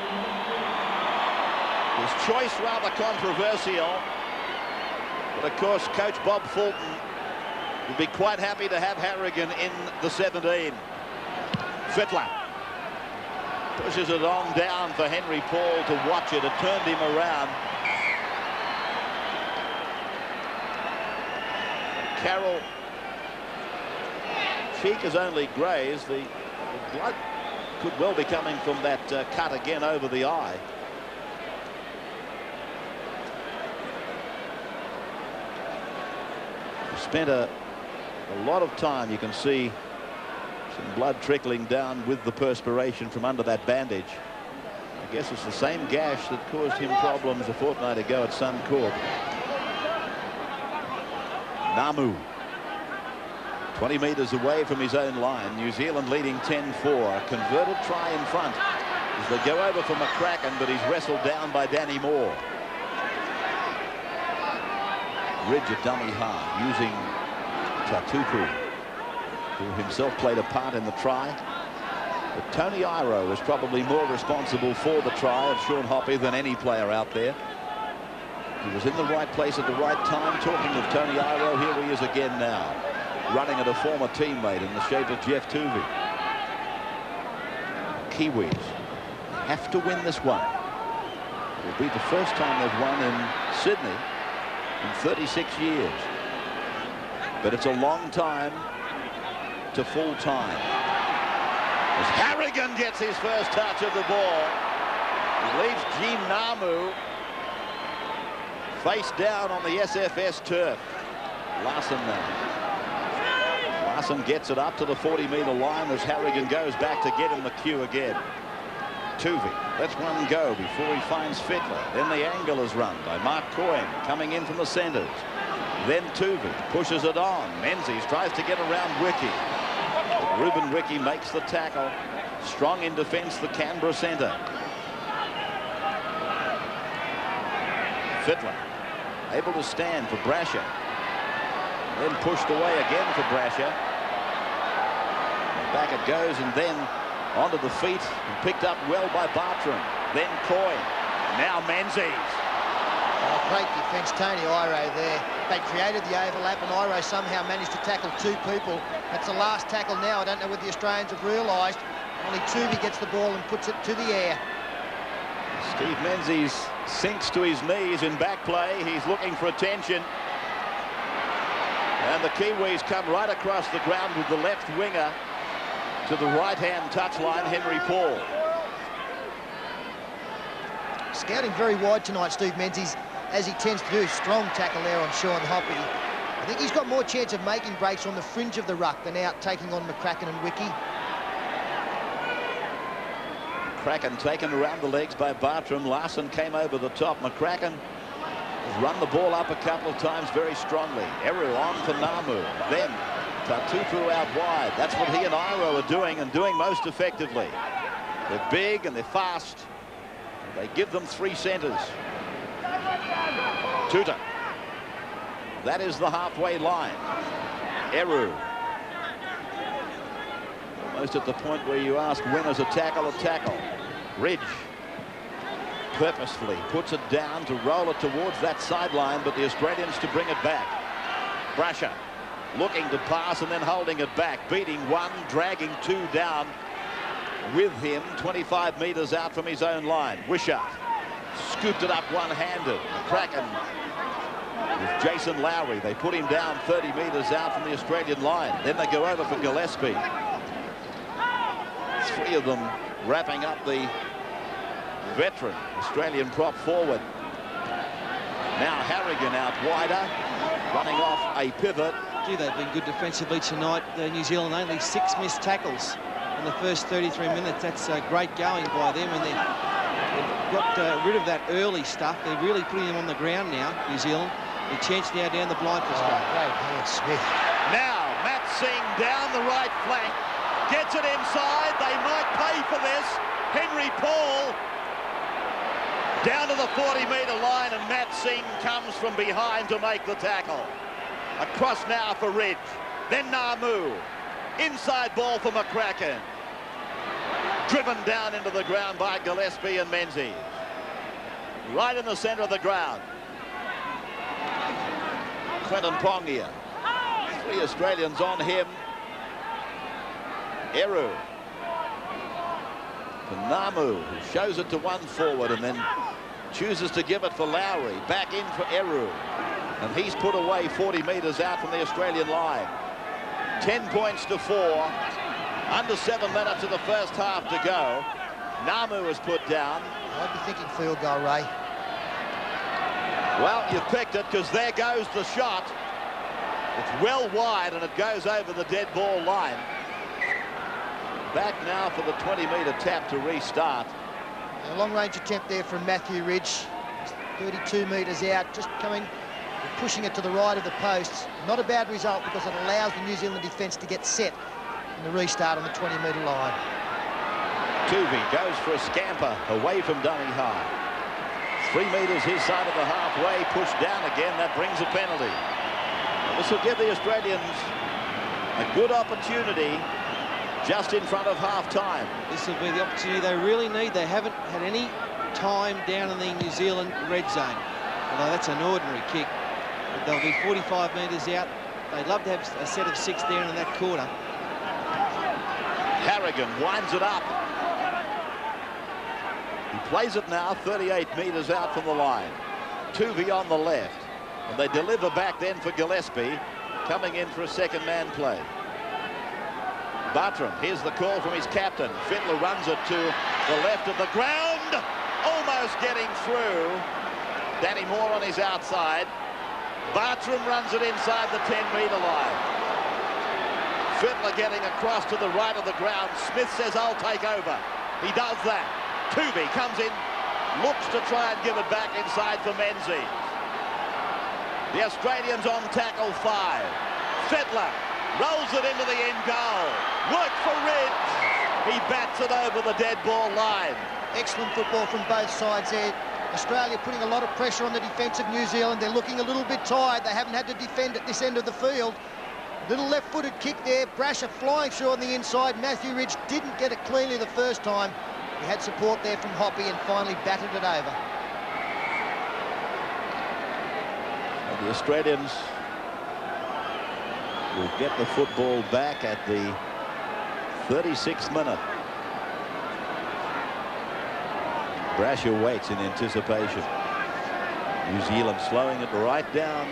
[SPEAKER 1] His choice rather controversial. But of course, coach Bob Fulton would be quite happy to have Harrigan in the 17. Fittler pushes it on down for Henry Paul to watch it. It turned him around. Carroll, cheek is only grazed. The blood could well be coming from that cut again over the eye. Spent a lot of time. You can see some blood trickling down with the perspiration from under that bandage. I guess it's the same gash that caused him problems a fortnight ago at Suncorp. Namu 20 metres away from his own line. New Zealand leading 10-4. Converted try in front as they go over for McCracken, but he's wrestled down by Danny Moore. Ridge at dummy half using Tatupu, who himself played a part in the try. But Tony Iro is probably more responsible for the try of Sean Hoppe than any player out there. He was in the right place at the right time. Talking of Tony Iro, here he is again now, running at a former teammate in the shape of Jeff Tuvey. Kiwis have to win this one. It will be the first time they've won in Sydney in 36 years. But it's a long time to full time. As Harrigan gets his first touch of the ball, he leaves Gene Namu face down on the SFS turf. Larson now. Larson gets it up to the 40-metre line as Harrigan goes back to get him the cue again. Tuvey lets one go before he finds Fittler. Then the angle is run by Mark Coyne coming in from the centres. Then Tuvey pushes it on. Menzies tries to get around Wiki. But Ruben Wiki makes the tackle. Strong in defence, the Canberra centre. Fittler able to stand for Brasher. Then pushed away again for Brasher. Back it goes, and then onto the feet and picked up well by Bartram. Then Coy. Now Menzies.
[SPEAKER 3] Oh, great defence, Tony Iro there. They created the overlap and Iro somehow managed to tackle 2 people. That's the last tackle now. I don't know whether the Australians have realised. Only Tuvey gets the ball and puts it to the air.
[SPEAKER 1] Steve Menzies sinks to his knees in back play. He's looking for attention. And the Kiwis come right across the ground with the left winger to the right-hand touchline, Henry Paul.
[SPEAKER 3] Scouting very wide tonight, Steve Menzies, as he tends to do. Strong tackle there on Sean Hoppy. I think he's got more chance of making breaks on the fringe of the ruck than out taking on McCracken and Wiki.
[SPEAKER 1] McCracken taken around the legs by Bartram. Larson came over the top. McCracken has run the ball up a couple of times very strongly. Eru on for Namu. Then Tatupu out wide. That's what he and Iro are doing, and doing most effectively. They're big and they're fast. They give them 3 centres. Tuta. That is the halfway line. Eru. Almost at the point where you ask, when is a tackle a tackle? Ridge purposefully puts it down to roll it towards that sideline, but the Australians to bring it back. Brasher looking to pass and then holding it back, beating 1, dragging 2 down with him 25 metres out from his own line. Wishart scooped it up one-handed. McCracken with Jason Lowry. They put him down 30 metres out from the Australian line. Then they go over for Gillespie. 3 of them wrapping up the veteran Australian prop forward. Now Harrigan out wider, running off a pivot.
[SPEAKER 2] Gee, they've been good defensively tonight. New Zealand only 6 missed tackles in the first 33 minutes. That's great going by them, and they've got rid of that early stuff. They're really putting them on the ground now, New Zealand. The chance now down the blind for Australia.
[SPEAKER 3] Great hand, Smith.
[SPEAKER 1] Now Matt Singh down the right flank. Gets it inside. They might pay for this. Henry Paul down to the 40-metre line, and Matt Singh comes from behind to make the tackle. Across now for Ridge. Then Namu. Inside ball for McCracken. Driven down into the ground by Gillespie and Menzies. Right in the centre of the ground. Quentin Pongia. 3 Australians on him. Eru. For Namu, who shows it to one forward and then chooses to give it for Lowry. Back in for Eru. And he's put away 40 metres out from the Australian line. 10 points to 4. Under 7 minutes of the first half to go. Namu is put down.
[SPEAKER 3] I'd be thinking field goal, Ray.
[SPEAKER 1] Well, you've picked it, because there goes the shot. It's well wide and it goes over the dead ball line. Back now for the 20-metre tap to restart.
[SPEAKER 3] A long-range attempt there from Matthew Ridge. 32 metres out, just coming, pushing it to the right of the posts. Not a bad result, because it allows the New Zealand defence to get set in the restart on the 20-metre line.
[SPEAKER 1] Tuvey goes for a scamper away from dummy high. 3 metres his side of the halfway, pushed down again. That brings a penalty. This will give the Australians a good opportunity just in front of half-time.
[SPEAKER 2] This will be the opportunity they really need. They haven't had any time down in the New Zealand red zone. Although that's an ordinary kick. But they'll be 45 metres out. They'd love to have a set of 6 down in that quarter.
[SPEAKER 1] Harrigan winds it up. He plays it now 38 metres out from the line. Tuvey on the left. And they deliver back then for Gillespie, coming in for a second man play. Bartram, here's the call from his captain. Fittler runs it to the left of the ground, almost getting through. Danny Moore on his outside. Bartram runs it inside the 10-metre line. Fittler getting across to the right of the ground. Smith says, I'll take over. He does that. Tuvey comes in, looks to try and give it back inside for Menzies. The Australians on tackle 5. Fittler rolls it into the end goal. Work for Ridge. He bats it over the dead ball line.
[SPEAKER 3] Excellent football from both sides there. Australia putting a lot of pressure on the defence of New Zealand. They're looking a little bit tired. They haven't had to defend at this end of the field. Little left-footed kick there. Brasher flying through on the inside. Matthew Ridge didn't get it cleanly the first time. He had support there from Hoppy and finally batted it over.
[SPEAKER 1] And the Australians will get the football back at the 36th minute. Brasher waits in anticipation. New Zealand slowing it right down.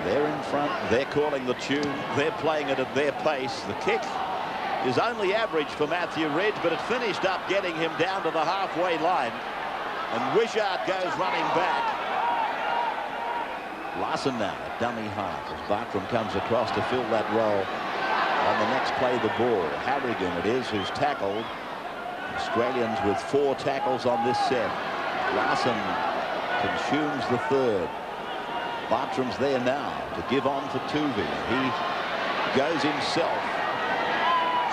[SPEAKER 1] They're in front. They're calling the tune. They're playing it at their pace. The kick is only average for Matthew Ridge, but it finished up getting him down to the halfway line. And Wishart goes running back. Larson now, a dummy half, as Bartram comes across to fill that role. On the next play, the ball. Harrigan it is who's tackled. Australians with 4 tackles on this set. Larson consumes the third. Bartram's there now to give on for Tuvey. He goes himself.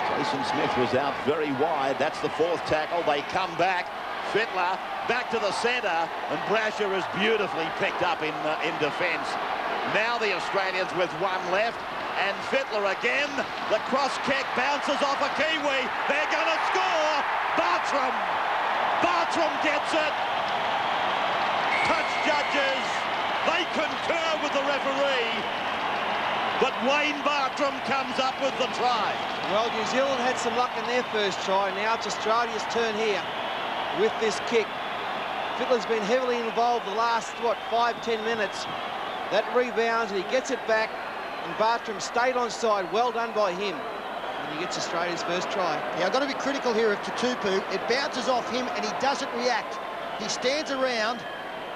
[SPEAKER 1] Jason Smith was out very wide. That's the 4th tackle. They come back. Fittler back to the centre, and Brasher is beautifully picked up in defence. Now the Australians with 1 left, and Fittler again. The cross kick bounces off a Kiwi. They're going to score. Bartram gets it. Touch judges. They concur with the referee, but Wayne Bartram comes up with the try.
[SPEAKER 2] Well, New Zealand had some luck in their first try. Now it's Australia's turn here with this kick. Fittler's been heavily involved the last, 5-10 minutes. That rebounds and he gets it back, and Bartram stayed onside. Well done by him. And he gets Australia's first try.
[SPEAKER 3] Yeah, I've got to be critical here of Tutupu. It bounces off him and he doesn't react. He stands around,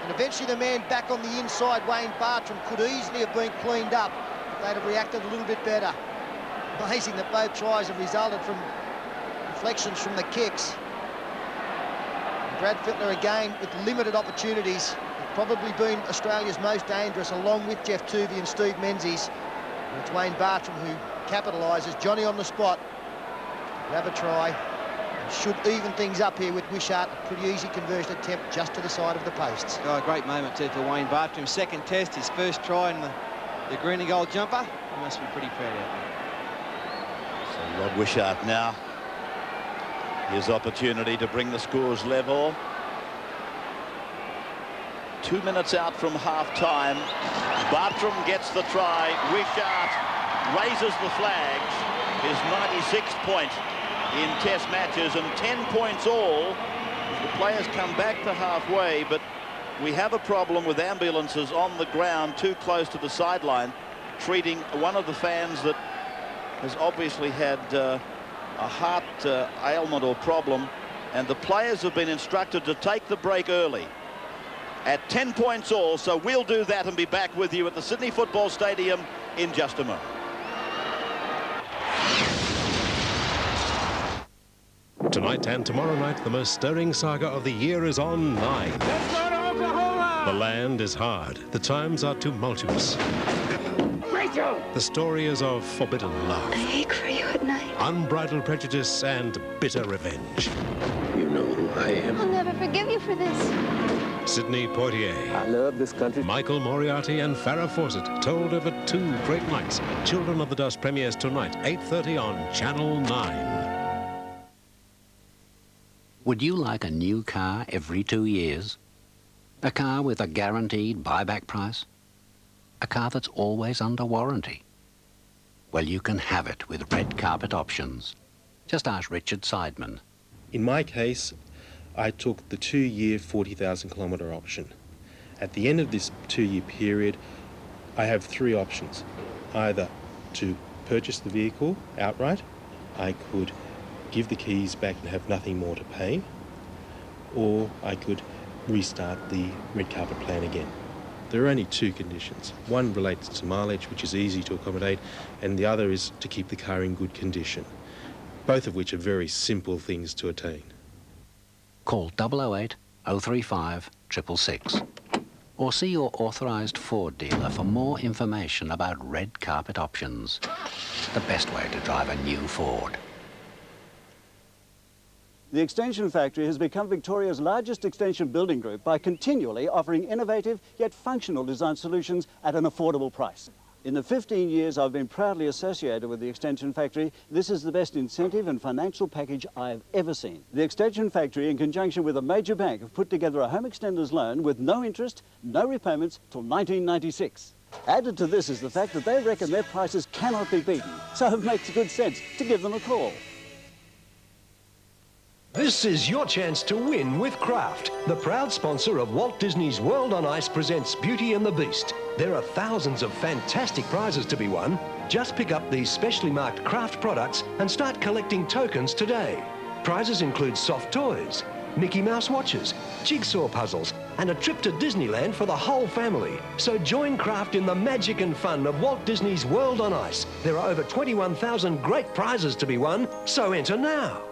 [SPEAKER 3] and eventually the man back on the inside, Wayne Bartram, could easily have been cleaned up if they'd have reacted a little bit better. Amazing that both tries have resulted from deflections from the kicks. Brad Fittler again with limited opportunities. Probably been Australia's most dangerous, along with Jeff Tuvey and Steve Menzies. And it's Wayne Bartram who capitalises. Johnny on the spot. Grab a try. Should even things up here with Wishart. A pretty easy conversion attempt just to the side of the posts.
[SPEAKER 2] Oh, a great moment too for Wayne Bartram. Second test, his first try in the green and gold jumper. He must be pretty proud of him.
[SPEAKER 1] So Rod Wishart now. His opportunity to bring the scores level. 2 minutes out from half-time. Bartram gets the try. Wishart raises the flags. His 96th point in test matches, and 10 points all. The players come back to halfway, but we have a problem with ambulances on the ground too close to the sideline, treating one of the fans that has obviously had a heart ailment or problem, and the players have been instructed to take the break early at 10 points all. So we'll do that and be back with you at the Sydney Football Stadium in just a moment.
[SPEAKER 6] Tonight and tomorrow night, the most stirring saga of the year is on 9.
[SPEAKER 23] Let's go to Oklahoma!
[SPEAKER 6] The land is hard. The times are tumultuous.
[SPEAKER 23] Rachel!
[SPEAKER 6] The story is of forbidden love,
[SPEAKER 5] I ache for you at night.
[SPEAKER 6] unbridled prejudice, and bitter revenge.
[SPEAKER 15] You know who I am.
[SPEAKER 5] I'll never forgive you for this.
[SPEAKER 6] Sidney Poitier,
[SPEAKER 15] I love this country.
[SPEAKER 6] Michael Moriarty, and Farrah Fawcett told over 2 great nights. Children of the Dust premieres tonight, 8:30 on Channel 9.
[SPEAKER 22] Would you like a new car every 2 years? A car with a guaranteed buyback price? A car that's always under warranty? Well, you can have it with Red Carpet Options. Just ask Richard Seidman.
[SPEAKER 7] In my case, I took the 2-year 40,000 kilometre option. At the end of this 2-year period, I have 3 options. Either to purchase the vehicle outright, I could give the keys back and have nothing more to pay, or I could restart the Red Carpet plan again. There are only 2 conditions. One relates to mileage, which is easy to accommodate, and the other is to keep the car in good condition, both of which are very simple things to attain.
[SPEAKER 22] Call 008 035 666 or see your authorised Ford dealer for more information about Red Carpet Options. The best way to drive a new Ford.
[SPEAKER 8] The Extension Factory has become Victoria's largest extension building group by continually offering innovative yet functional design solutions at an affordable price. In the 15 years I've been proudly associated with the Extension Factory, this is the best incentive and financial package I've ever seen. The Extension Factory, in conjunction with a major bank, have put together a home extenders loan with no interest, no repayments till 1996. Added to this is the fact that they reckon their prices cannot be beaten, so it makes good sense to give them a call.
[SPEAKER 10] This is your chance to win with Kraft. The proud sponsor of Walt Disney's World on Ice presents Beauty and the Beast. There are thousands of fantastic prizes to be won. Just pick up these specially marked Kraft products and start collecting tokens today. Prizes include soft toys, Mickey Mouse watches, jigsaw puzzles, and a trip to Disneyland for the whole family. So join Kraft in the magic and fun of Walt Disney's World on Ice. There are over 21,000 great prizes to be won, so enter now.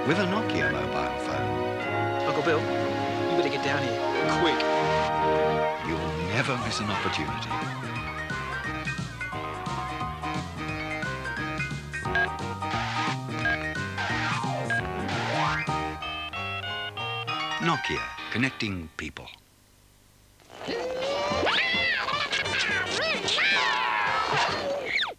[SPEAKER 11] With a Nokia mobile phone,
[SPEAKER 20] Uncle Bill, you better get down here, quick.
[SPEAKER 11] you'll never miss an opportunity. Nokia, connecting people.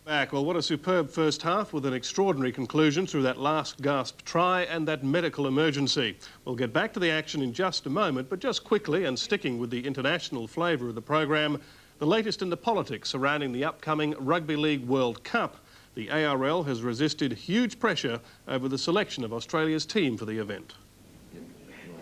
[SPEAKER 12] Back. Well, what a superb first half with an extraordinary conclusion through that last gasp try and that medical emergency. We'll get back to the action in just a moment, but just quickly, and sticking with the international flavour of the program, the latest in the politics surrounding the upcoming Rugby League World Cup. The ARL has resisted huge pressure over the selection of Australia's team for the event.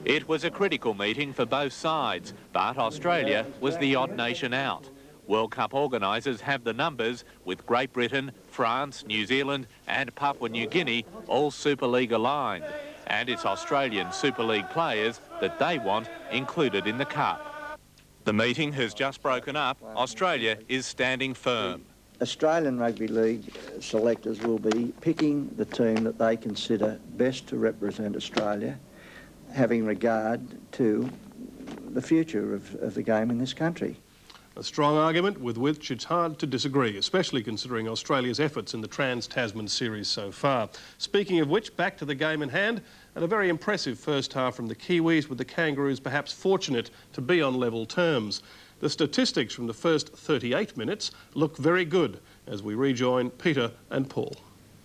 [SPEAKER 13] It was a critical meeting for both sides, but Australia was the odd nation out. World Cup organisers have the numbers, with Great Britain, France, New Zealand and Papua New Guinea all Super League aligned. And it's Australian Super League players that they want included in the Cup. The meeting has just broken up. Australia is standing firm.
[SPEAKER 14] Australian Rugby League selectors will be picking the team that they consider best to represent Australia, having regard to the future of the game in this country.
[SPEAKER 12] A strong argument with which it's hard to disagree, especially considering Australia's efforts in the Trans-Tasman series so far. Speaking of which, back to the game in hand, and a very impressive first half from the Kiwis, with the Kangaroos perhaps fortunate to be on level terms. The statistics from the first 38 minutes look very good as we rejoin Peter and Paul.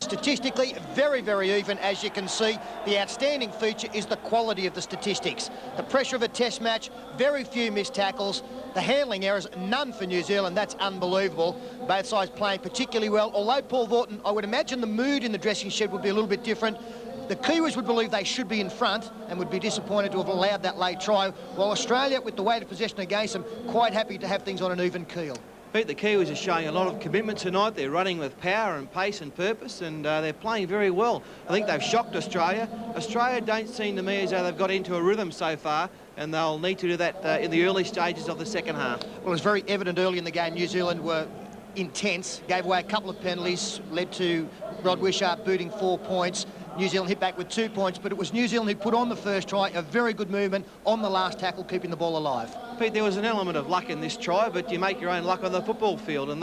[SPEAKER 3] Statistically, very, very even, as you can see. The outstanding feature is the quality of the statistics. The pressure of a test match, very few missed tackles. The handling errors, none for New Zealand. That's unbelievable. Both sides playing particularly well. Although, Paul Vaughton, I would imagine the mood in the dressing shed would be a little bit different. The Kiwis would believe they should be in front and would be disappointed to have allowed that late try, while Australia, with the weight of possession against them, quite happy to have things on an even keel.
[SPEAKER 2] Pete, the Kiwis are showing a lot of commitment tonight. They're running with power and pace and purpose, and they're playing very well. I think they've shocked Australia. Australia don't seem to me as though they've got into a rhythm so far, and they'll need to do that in the early stages of the second half.
[SPEAKER 3] Well, it was very evident early in the game New Zealand were intense, gave away a couple of penalties, led to Rod Wishart booting 4 points. New Zealand hit back with 2 points, but it was New Zealand who put on the first try, a very good movement on the last tackle, keeping the ball alive.
[SPEAKER 2] Pete, there was an element of luck in this try, but you make your own luck on the football field, and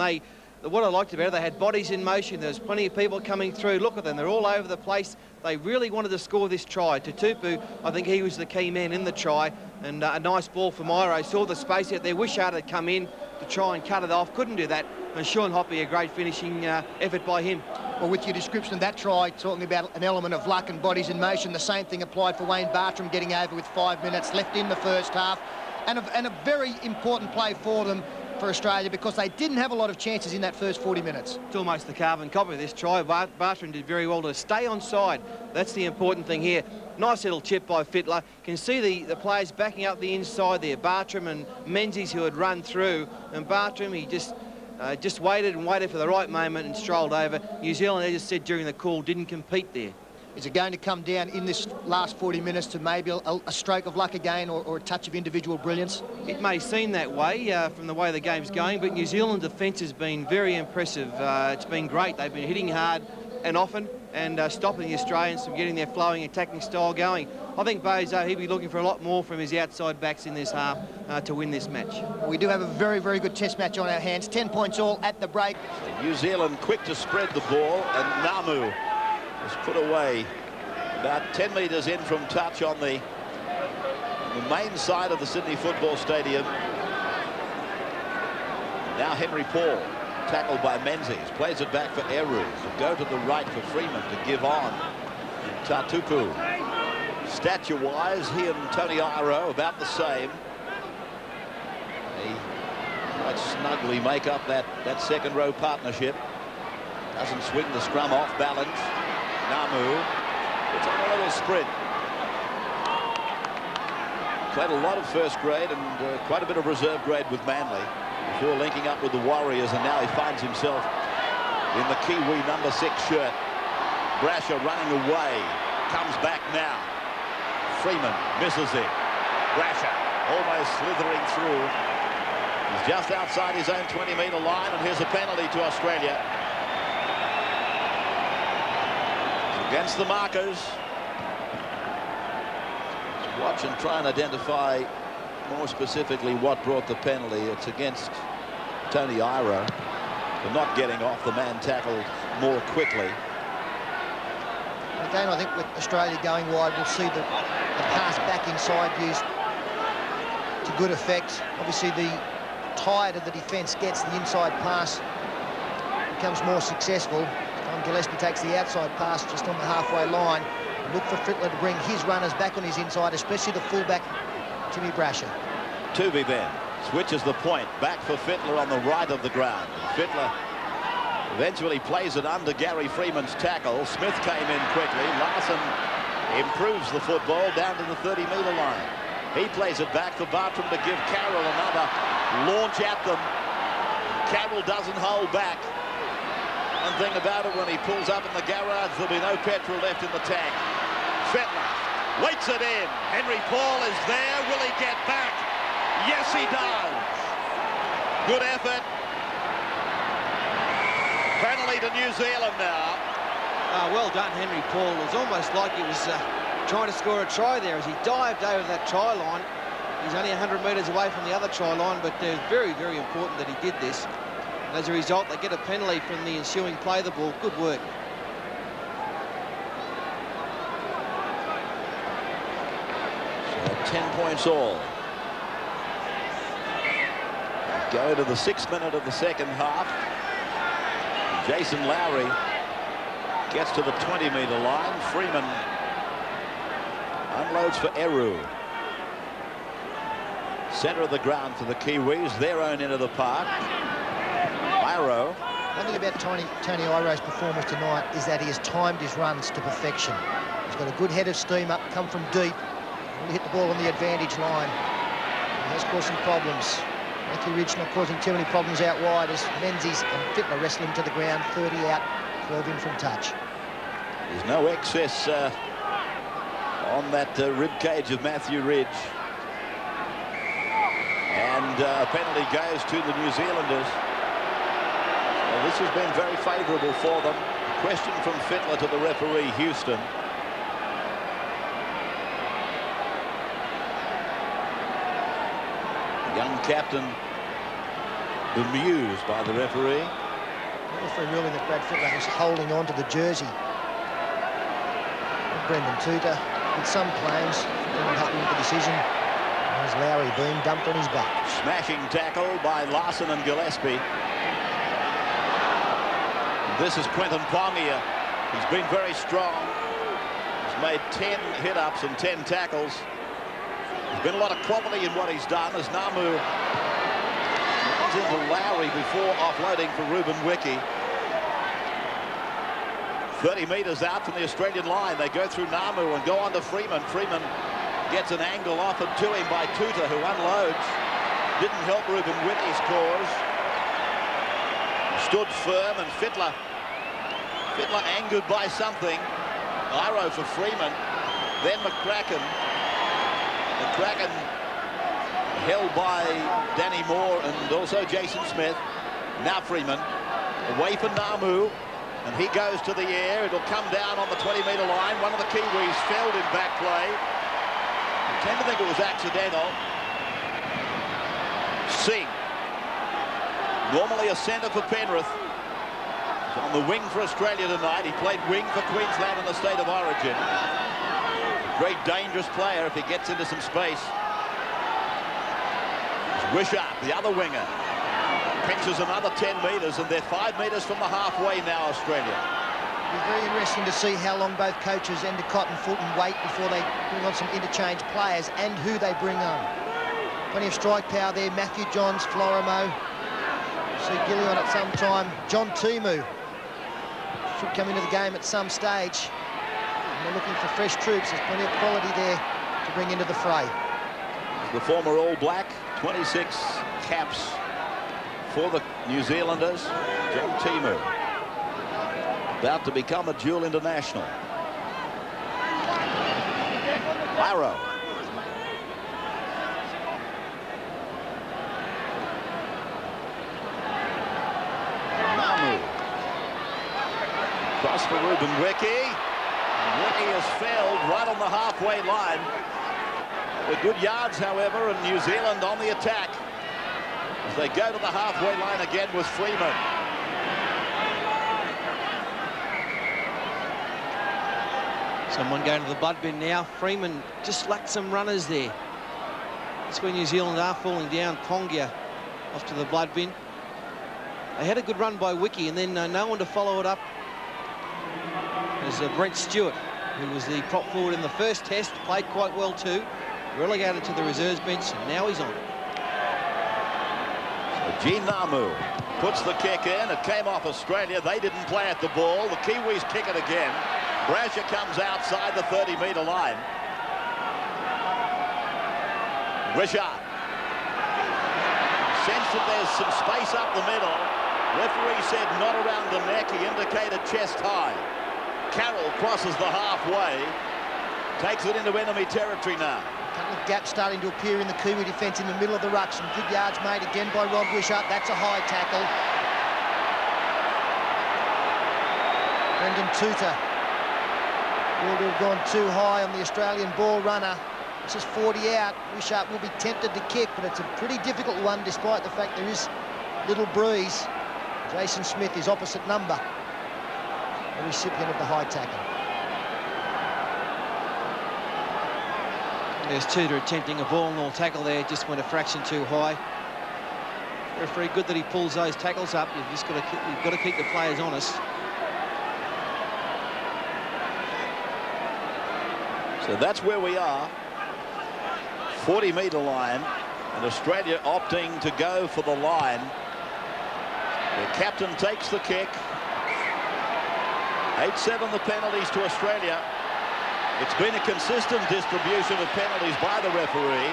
[SPEAKER 2] what I liked about it, they had bodies in motion. There was plenty of people coming through. Look at them, they're all over the place. They really wanted to score this try. Tutupu, I think he was the key man in the try, and a nice ball for Myro. Saw the space out there. Wishart had come in to try and cut it off, couldn't do that, and Sean Hoppy, a great finishing effort by him.
[SPEAKER 3] Well, with your description of that try, talking about an element of luck and bodies in motion, the same thing applied for Wayne Bartram getting over with 5 minutes left in the first half, and a very important play for them, for Australia, because they didn't have a lot of chances in that first 40 minutes.
[SPEAKER 2] It's almost the carbon copy of this try. Bartram did very well to stay on side. That's the important thing here. Nice little chip by Fittler. Can see the players backing up the inside there. Bartram and Menzies, who had run through, and Bartram, he just waited and waited for the right moment and strolled over. New Zealand, as I said during the call, didn't compete there.
[SPEAKER 3] Is it going to come down in this last 40 minutes to maybe a stroke of luck again, or a touch of individual brilliance?
[SPEAKER 2] It may seem that way from the way the game's going, but New Zealand defence has been very impressive. It's been great. They've been hitting hard and often and stopping the Australians from getting their flowing attacking style going. I think Bozo, he'll be looking for a lot more from his outside backs in this half to win this match.
[SPEAKER 3] We do have a very, very good test match on our hands. 10 points all at the break.
[SPEAKER 1] New Zealand quick to spread the ball, and Namu was put away about 10 metres in from touch on the main side of the Sydney Football Stadium. Now Henry Paul, tackled by Menzies, plays it back for Eru to go to the right for Freeman to give on. Tatupu. Stature-wise, he and Tony Iro about the same. They quite snugly make up that second row partnership. Doesn't swing the scrum off balance. Namu. It's on a little sprint. Played a lot of first grade and quite a bit of reserve grade with Manly before linking up with the Warriors, and now he finds himself in the Kiwi number 6 shirt. Brasher running away, comes back now. Freeman misses it. Brasher almost slithering through. He's just outside his own 20-metre line, and here's a penalty to Australia. It's against the markers. Let's watch and try and identify more specifically what brought the penalty. It's against Tony Iro for not getting off the man tackled more quickly.
[SPEAKER 3] Again, I think with Australia going wide, we'll see the pass back inside used to good effect. Obviously, the tighter the defence gets, the inside pass becomes more successful. Gillespie takes the outside pass just on the halfway line. Look for Fittler to bring his runners back on his inside, especially the fullback, Timmy Brasher.
[SPEAKER 1] Tooby then switches the point back for Fittler on the right of the ground. Fittler eventually plays it under Gary Freeman's tackle. Smith came in quickly. Larson improves the football down to the 30-metre line. He plays it back for Bartram to give Carroll another launch at them. Carroll doesn't hold back. One thing about it, when he pulls up in the garage, there'll be no petrol left in the tank. Fittler waits it in. Henry Paul is there. Will he get back? Yes, he does. Good effort. Penalty to New Zealand now.
[SPEAKER 2] Well done, Henry Paul. It was almost like he was trying to score a try there as he dived over that try line. He's only 100 metres away from the other try line, but it's very, very important that he did this. And as a result, they get a penalty from the ensuing play of the ball. Good work.
[SPEAKER 1] So 10 points all. Go to the 6th minute of the second half. Jason Lowry gets to the 20-metre line. Freeman unloads for Eru. Centre of the ground for the Kiwis, their own end of the park. Iro.
[SPEAKER 3] One thing about Tony Iro's performance tonight is that he has timed his runs to perfection. He's got a good head of steam up, come from deep, really hit the ball on the advantage line. He has caused some problems. Matthew Ridge not causing too many problems out wide as Menzies and Fittler wrestle him to the ground, 30 out, 12 in from touch.
[SPEAKER 1] There's no excess on that rib cage of Matthew Ridge. And a penalty goes to the New Zealanders. Well, this has been very favourable for them. Question from Fittler to the referee, Houston. Young captain bemused by the referee.
[SPEAKER 3] The referee ruling that Brad Fittler was holding on to the jersey. Brendan Tuta with some claims. Not happy with the decision. There's Lowry being dumped on his back.
[SPEAKER 1] Smashing tackle by Larson and Gillespie. This is Quentin Pongia. He's been very strong. He's made 10 hit-ups and 10 tackles. There's been a lot of quality in what he's done as Namu runs into Lowry before offloading for Ruben Wiki. 30 metres out from the Australian line. They go through Namu and go on to Freeman. Freeman gets an angle offered to him by Tuta, who unloads. Didn't help Ruben Wiki's cause. Stood firm, and Fittler angered by something. Iro for Freeman. Then McCracken. McCracken held by Danny Moore and also Jason Smith. Now Freeman away for Namu, and he goes to the air. It'll come down on the 20-metre line. One of the Kiwis failed in back play. I tend to think it was accidental. Singh, normally a centre for Penrith, on the wing for Australia tonight. He played wing for Queensland in the state of origin. Very dangerous player if he gets into some space. Wishart, the other winger, pinches another 10 metres, and they're 5 metres from the halfway now, Australia.
[SPEAKER 3] It'll be very interesting to see how long both coaches, Endicott and Fulton, wait before they bring on some interchange players and who they bring on. Plenty of strike power there. Matthew Johns, Florimo. See Gilly on at some time. John Timu should come into the game at some stage. And they're looking for fresh troops. There's plenty of quality there to bring into the fray.
[SPEAKER 1] The former All Black, 26 caps for the New Zealanders, John Timu, about to become a dual international. Iro. Namu. Cross for Ruben Wiki. Wiki has failed right on the halfway line. With good yards, however, and New Zealand on the attack as they go to the halfway line again with Freeman.
[SPEAKER 2] Someone going to the blood bin now. Freeman just lacked some runners there. That's where New Zealand are falling down. Pongia off to the blood bin. They had a good run by Wiki, and then no one to follow it up. There's Brent Stewart, who was the prop forward in the first test, played quite well too. Relegated to the reserves bench, and now he's on.
[SPEAKER 1] So Gene Namu puts the kick in. It came off Australia. They didn't play at the ball. The Kiwis kick it again. Brasher comes outside the 30-metre line. Wishart. Sense that there's some space up the middle. Referee said not around the neck. He indicated chest high. Carroll crosses the halfway. Takes it into enemy territory now.
[SPEAKER 3] A couple of gaps starting to appear in the Kiwi defence in the middle of the ruck. Some good yards made again by Rod Wishart. That's a high tackle. Brendan Tuta. Will have gone too high on the Australian ball runner. This is 40 out. Wishart will be tempted to kick, but it's a pretty difficult one despite the fact there is little breeze. Jason Smith is opposite number, the recipient of the high tackle.
[SPEAKER 2] There's Tudor attempting a ball and all tackle there, just went a fraction too high. Referee, good that he pulls those tackles up. You've got to keep the players honest.
[SPEAKER 1] So that's where we are. 40-metre line, and Australia opting to go for the line. The captain takes the kick. 8-7 the penalties to Australia. It's been a consistent distribution of penalties by the referee.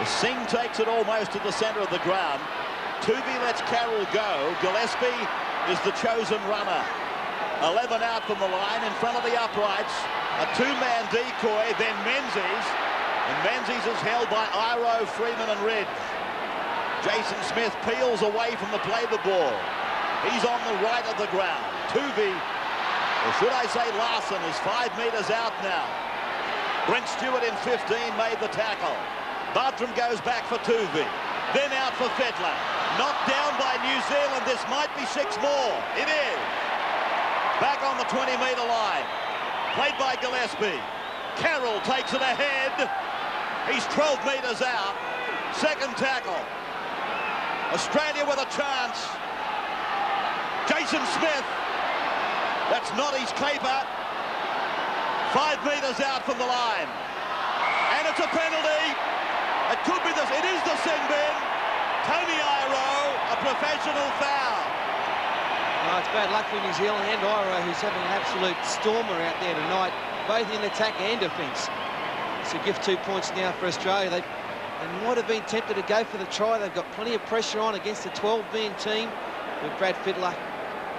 [SPEAKER 1] Singh takes it almost to the centre of the ground. Tuvey lets Carroll go. Gillespie is the chosen runner. 11 out from the line in front of the uprights. A two-man decoy, then Menzies. And Menzies is held by Iro, Freeman and Ridge. Jason Smith peels away from the play the ball. He's on the right of the ground. Tuvey, or should I say Larson, is 5 metres out now. Brent Stewart in 15 made the tackle. Bartram goes back for Tuvey. Then out for Fettler. Knocked down by New Zealand. This might be 6 more. It is. Back on the 20-metre line. Played by Gillespie. Carroll takes it ahead. He's 12 metres out. Second tackle. Australia with a chance. Jason Smith. That's not his caper. 5 metres out from the line. And it's a penalty. It could be this. It is the sin bin. Tony Iro, a professional foul.
[SPEAKER 2] Oh, it's bad luck for New Zealand and Iro, who's having an absolute stormer out there tonight, both in attack and defence. So give 2 points now for Australia. They might have been tempted to go for the try. They've got plenty of pressure on against the 12-man team. But Brad Fittler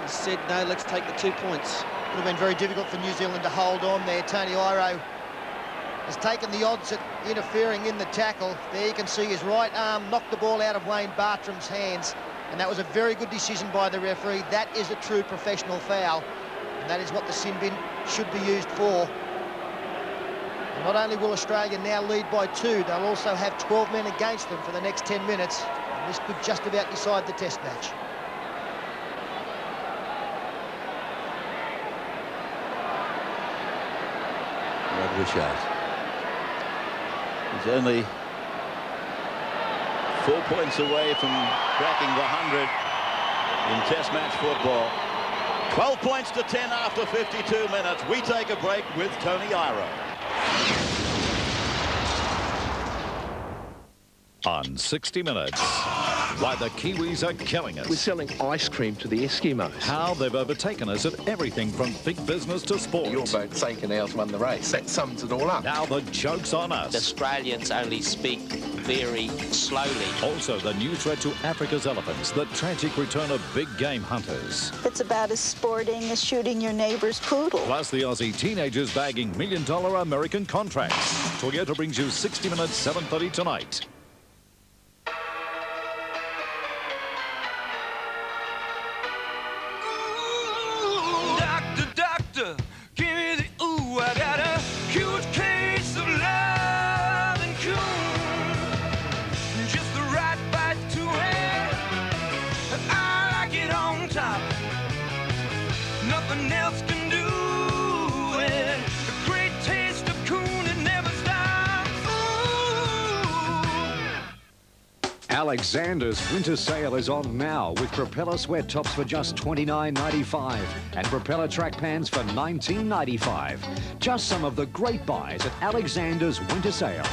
[SPEAKER 2] has said, no, let's take the 2 points.
[SPEAKER 3] Would have been very difficult for New Zealand to hold on there. Tony Iro has taken the odds at interfering in the tackle. There you can see his right arm knocked the ball out of Wayne Bartram's hands. And that was a very good decision by the referee. That is a true professional foul. And that is what the sin bin should be used for. And not only will Australia now lead by 2, they'll also have 12 men against them for the next 10 minutes. And this could just about decide the test match.
[SPEAKER 1] Rod Wishart. He's only 4 points away from cracking the 100 in Test match football. 12 points to 10 after 52 minutes. We take a break with Tony Iro.
[SPEAKER 4] On 60 Minutes, why the Kiwis are killing us.
[SPEAKER 15] We're selling ice cream to the Eskimos.
[SPEAKER 4] How they've overtaken us at everything from big business to sport.
[SPEAKER 15] Your boat sank and ours won the race. That sums it all up.
[SPEAKER 4] Now the joke's on us.
[SPEAKER 16] Australians only speak very slowly.
[SPEAKER 4] Also the new threat to Africa's elephants, the tragic return of big game hunters.
[SPEAKER 17] It's about as sporting as shooting your neighbor's poodle.
[SPEAKER 4] Plus the Aussie teenagers bagging $1 million American contracts. Toyota brings you 60 Minutes, 7:30 tonight.
[SPEAKER 9] Doctor, give me the ooh, I got a huge case of love and cool. Just the right bite to it. I like it on top. Nothing else can do it. A great taste of coon, it never stops. Ooh.
[SPEAKER 18] Alexander's winter sale is on now with Propeller sweat tops for just $29.95 and Propeller track pans for $19.95. Just some of the great buys at Alexander's winter sale.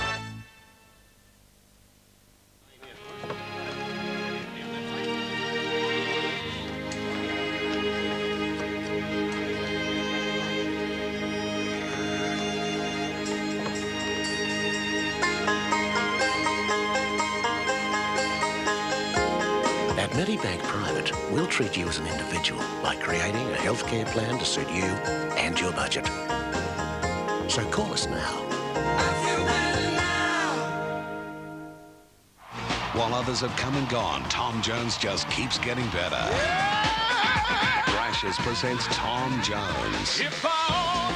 [SPEAKER 19] At Medibank Private, we'll treat you as an individual by creating a healthcare plan to suit you and your budget. So call us now.
[SPEAKER 21] While others have come and gone, Tom Jones just keeps getting better. Thrashers presents Tom Jones.
[SPEAKER 9] If I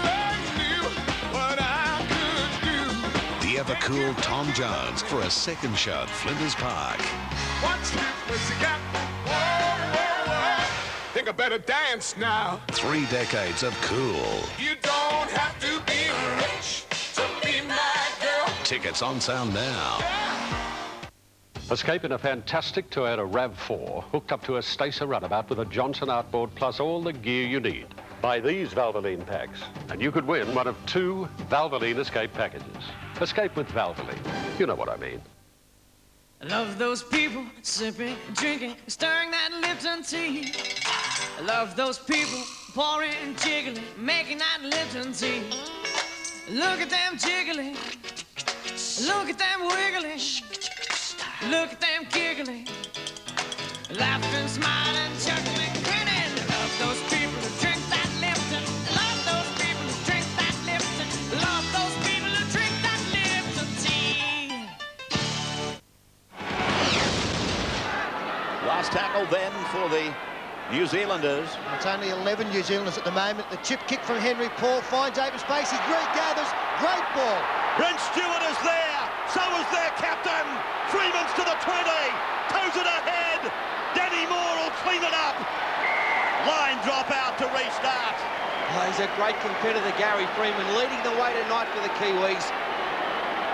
[SPEAKER 9] only knew what I could do.
[SPEAKER 21] The ever-cool Tom Jones for a second show at Flinders Park.
[SPEAKER 9] What's this pussycat? Whoa, whoa, whoa. Think I better dance now.
[SPEAKER 21] 3 decades of cool.
[SPEAKER 9] You don't have to be rich to be my girl.
[SPEAKER 21] Tickets on sale now.
[SPEAKER 27] Escape in a fantastic Toyota RAV4 hooked up to a Stacer runabout with a Johnson outboard plus all the gear you need. Buy these Valvoline packs and you could win one of 2 Valvoline Escape packages. Escape with Valvoline. You know what I mean.
[SPEAKER 9] I love those people sipping, drinking, stirring that Lipton tea. I love those people pouring and jiggling, making that Lipton tea. Look at them jiggling, look at them wiggling, look at them giggling, laughing, smiling, chuckling, grinning. I love those people who drink that Lipton. I love those people who drink that Lipton. I love those people who drink that Lipton tea.
[SPEAKER 1] Last tackle then for the New Zealanders.
[SPEAKER 3] It's only 11 New Zealanders at the moment. The chip kick from Henry Paul finds open space. He regathers. Great ball.
[SPEAKER 1] Brent Stewart is there. So is their captain. Freeman's to the 20. Toes it ahead. Danny Moore will clean it up. Line drop out to restart.
[SPEAKER 2] Oh, he's a great competitor, Gary Freeman, leading the way tonight for the Kiwis.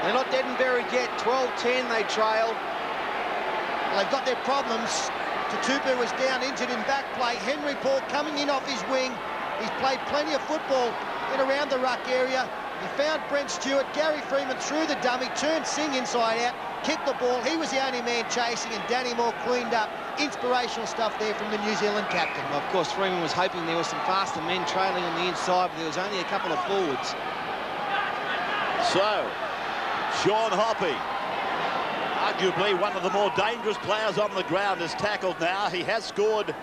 [SPEAKER 2] They're not dead and buried yet. 12-10 they trail.
[SPEAKER 3] Well, they've got their problems. Tutupu was down injured in back play. Henry Paul coming in off his wing. He's played plenty of football in around the ruck area. He found Brent Stewart. Gary Freeman threw the dummy, turned Singh inside out, kicked the ball. He was the only man chasing, and Danny Moore cleaned up. Inspirational stuff there from the New Zealand captain.
[SPEAKER 2] Well, of course, Freeman was hoping there were some faster men trailing on the inside, but there was only a couple of forwards.
[SPEAKER 1] So, Sean Hoppe, arguably one of the more dangerous players on the ground, is tackled now. He has scored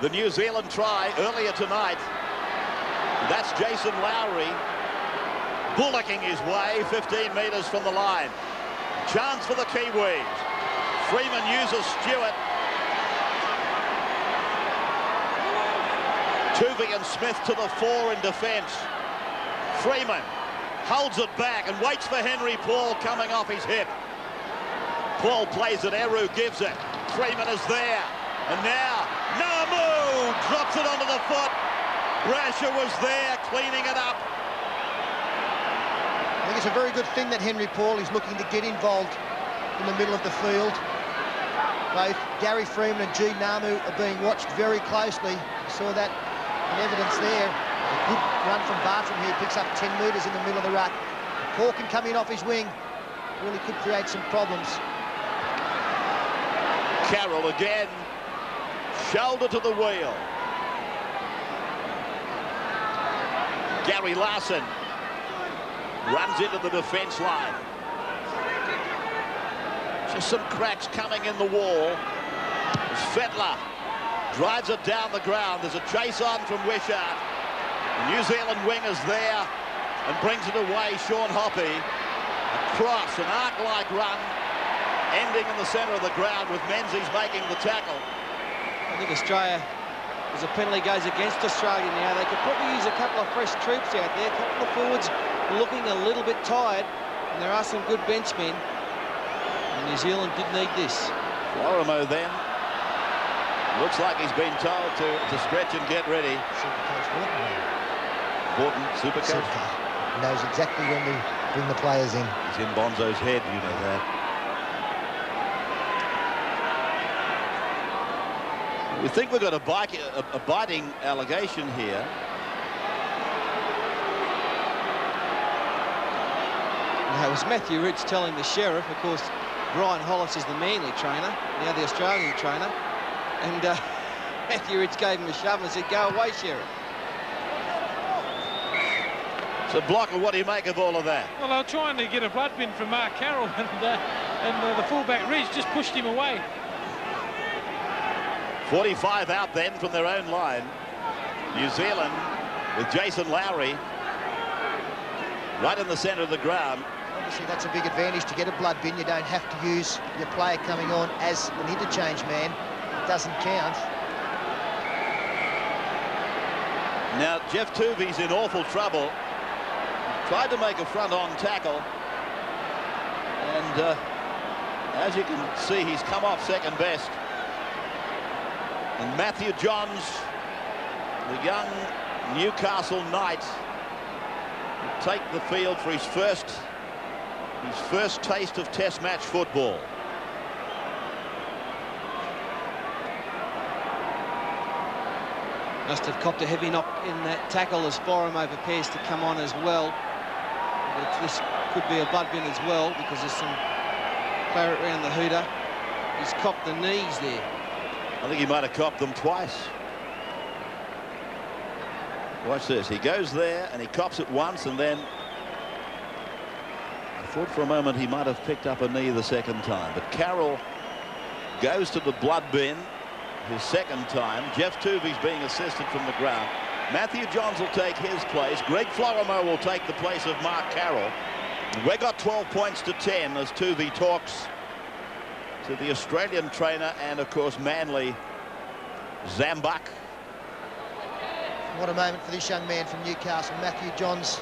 [SPEAKER 1] the New Zealand try earlier tonight. That's Jason Lowry bullocking his way 15 metres from the line. Chance for the Kiwis. Freeman uses Stewart. Tuvey and Smith to the fore in defence. Freeman holds it back and waits for Henry Paul coming off his hip. Paul plays it, Eru gives it. Freeman is there. And now, Namu drops it onto the foot. Brasher was there, cleaning it up.
[SPEAKER 3] think it's a very good thing that Henry Paul is looking to get involved in the middle of the field. Both Gary Freeman and G. Namu are being watched very closely. You saw that in evidence there. A good run from Bartram here, picks up 10 metres in the middle of the ruck. Paul can come in off his wing, really could create some problems.
[SPEAKER 1] Carroll again, shoulder to the wheel. Gary Larson runs into the defence line. Just some cracks coming in the wall. As Fetler drives it down the ground. There's a chase on from Wishart. The New Zealand winger's there and brings it away. Sean Hoppy. Across an arc-like run, ending in the centre of the ground with Menzies making the tackle.
[SPEAKER 2] I think Australia, as a penalty goes against Australia now, they could probably use a couple of fresh troops out there. A couple of forwards looking a little bit tired, and there are some good benchmen. And New Zealand did need this.
[SPEAKER 1] Lorimer then looks like he's been told to stretch and get ready.
[SPEAKER 3] Supercoach
[SPEAKER 1] Horton, Supercoach.
[SPEAKER 3] He knows exactly when to bring the players in.
[SPEAKER 1] He's in Bonzo's head, you know that. We think we've got a biting allegation here.
[SPEAKER 2] Now, it was Matthew Ridge telling the sheriff, of course, Brian Hollis is the Manly trainer, now the Australian trainer, and Matthew Ridge gave him a shove and said, "Go away, sheriff."
[SPEAKER 1] So, Blocker, what do you make of all of that?
[SPEAKER 5] Well, they were trying to get a blood bin from Mark Carroll, and the fullback Ridge just pushed him away.
[SPEAKER 1] 45 out then from their own line. New Zealand with Jason Lowry right in the centre of the ground.
[SPEAKER 3] Obviously, that's a big advantage to get a blood bin. You don't have to use your player coming on as an interchange man. It doesn't count.
[SPEAKER 1] Now, Jeff Tuvey's in awful trouble. Tried to make a front-on tackle. And as you can see, he's come off second best. And Matthew Johns, the young Newcastle Knight, will take the field for his first taste of Test match football.
[SPEAKER 2] Must have copped a heavy knock in that tackle as Foramo prepares to come on as well. But this could be a blood bin as well because there's some claret around the hooter. He's copped the knees there.
[SPEAKER 1] I think he might have copped them twice. Watch this. He goes there and he cops it once, and then I thought for a moment he might have picked up a knee the second time. But Carroll goes to the blood bin his second time. Jeff Tuvey's being assisted from the ground. Matthew Johns will take his place. Greg Florimo will take the place of Mark Carroll. We got 12 points to 10 as Tuvey talks to the Australian trainer and, of course, Manly Zambak.
[SPEAKER 3] What a moment for this young man from Newcastle, Matthew Johns.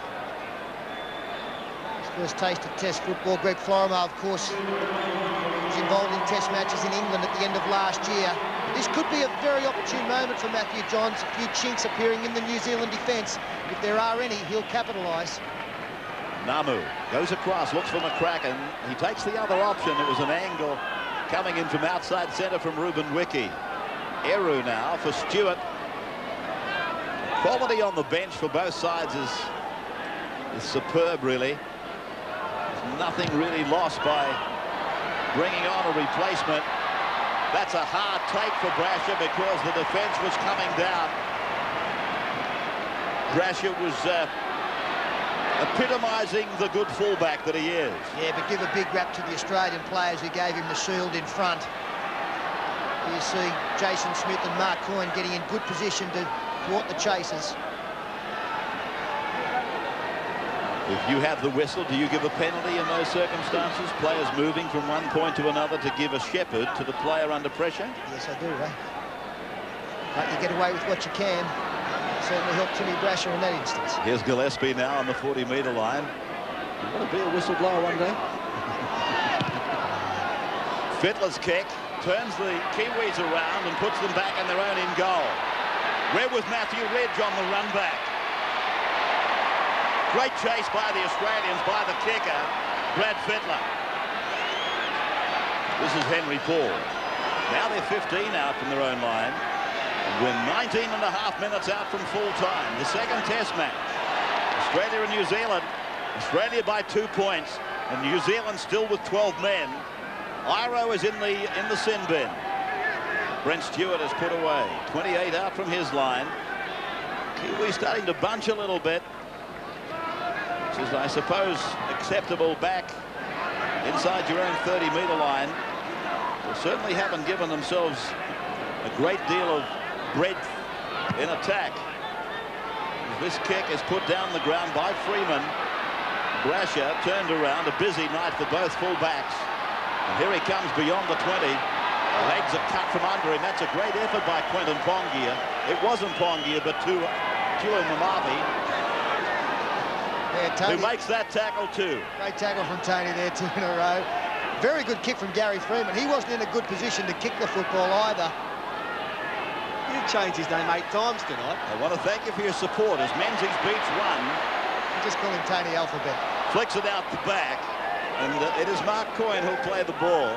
[SPEAKER 3] His first taste of Test football. Greg Florimo, of course, was involved in Test matches in England at the end of last year. This could be a very opportune moment for Matthew Johns. A few chinks appearing in the New Zealand defence. If there are any, he'll capitalise.
[SPEAKER 1] Namu goes across, looks for McCracken. He takes the other option. It was an angle coming in from outside centre from Ruben Wiki. Eru now for Stewart. Quality on the bench for both sides is superb, really. There's nothing really lost by bringing on a replacement. That's a hard take for Brasher because the defence was coming down. Brasher was epitomising the good fullback that he is.
[SPEAKER 3] Yeah, but give a big rap to the Australian players who gave him the shield in front. Here you see Jason Smith and Mark Coyne getting in good position to thwart the chasers.
[SPEAKER 1] If you have the whistle, do you give a penalty in those circumstances? Players moving from one point to another to give a shepherd to the player under pressure?
[SPEAKER 3] Yes, I do, eh? But you get away with what you can. Certainly helped Timmy Brasher in that instance.
[SPEAKER 1] Here's Gillespie now on the 40-metre line. You want to be a whistleblower one day? Fittler's kick turns the Kiwis around and puts them back in their own in goal. Where was Matthew Ridge on the run back? Great chase by the Australians, by the kicker, Brad Fittler. This is Henry Paul. Now they're 15 out from their own line. We're 19 and a half minutes out from full time. The second test match. Australia and New Zealand. Australia by 2 points, and New Zealand still with 12 men. Iro is in the sin bin. Brent Stewart is put away. 28 out from his line. Kiwi starting to bunch a little bit, which is, I suppose, acceptable back inside your own 30-metre line. They certainly haven't given themselves a great deal of breadth in attack. This kick is put down the ground by Freeman. Brasher turned around. A busy night for both full-backs. And here he comes beyond the 20. Legs are cut from under him. That's a great effort by Quentin Pongia. It wasn't Pongia, but Tua Mamavi, who makes that tackle too.
[SPEAKER 3] Great tackle from Tony there, 2 in a row. Very good kick from Gary Freeman. He wasn't in a good position to kick the football either.
[SPEAKER 2] You've changed his name 8 times tonight.
[SPEAKER 1] I want to thank you for your support as Menzies beats 1.
[SPEAKER 3] Just call him Tony Alphabet.
[SPEAKER 1] Flicks it out the back, and it is Mark Coyne who'll play the ball.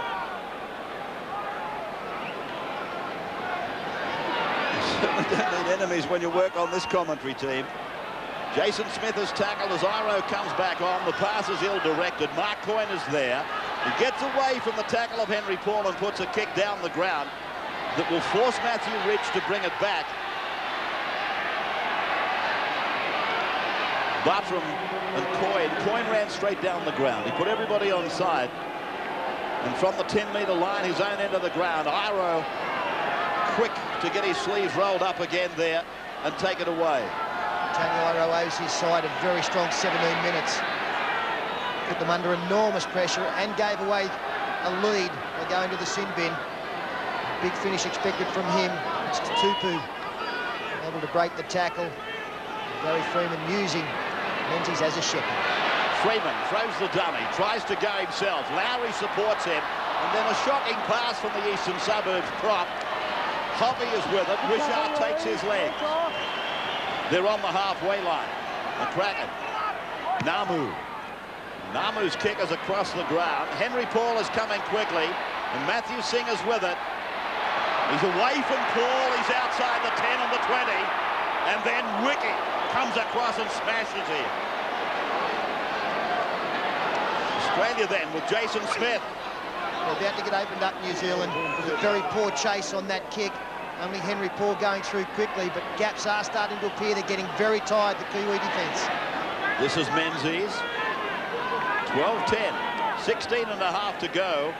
[SPEAKER 1] You certainly don't need enemies when you work on this commentary team. Jason Smith is tackled as Iro comes back on. The pass is ill-directed. Mark Coyne is there. He gets away from the tackle of Henry Paul and puts a kick down the ground that will force Matthew Rich to bring it back. Bartram and Coyne ran straight down the ground. He put everybody on side. And from the 10-metre line, his own end of the ground, Iro quick to get his sleeves rolled up again there and take it away.
[SPEAKER 3] Tony Iro owes his side a very strong 17 minutes. Put them under enormous pressure and gave away a lead by going to the sin bin. Big finish expected from him. It's Tupu able to break the tackle. Gary Freeman using Menzies as a shepherd.
[SPEAKER 1] Freeman throws the dummy, tries to go himself. Lowry supports him, and then a shocking pass from the eastern suburbs prop. Hoppy is with it. Wishart takes his legs. They're on the halfway line. McCracken. Namu's kick is across the ground. Henry Paul is coming quickly, and Matthew Singer's with it. He's away from Paul. He's outside the 10 and the 20. And then Wiki comes across and smashes him. Australia then with Jason Smith.
[SPEAKER 3] They're about to get opened up, New Zealand, with a very poor chase on that kick. Only Henry Paul going through quickly, but gaps are starting to appear. They're getting very tired, the Kiwi defence.
[SPEAKER 1] This is Menzies. 12-10, 16 and a half to go.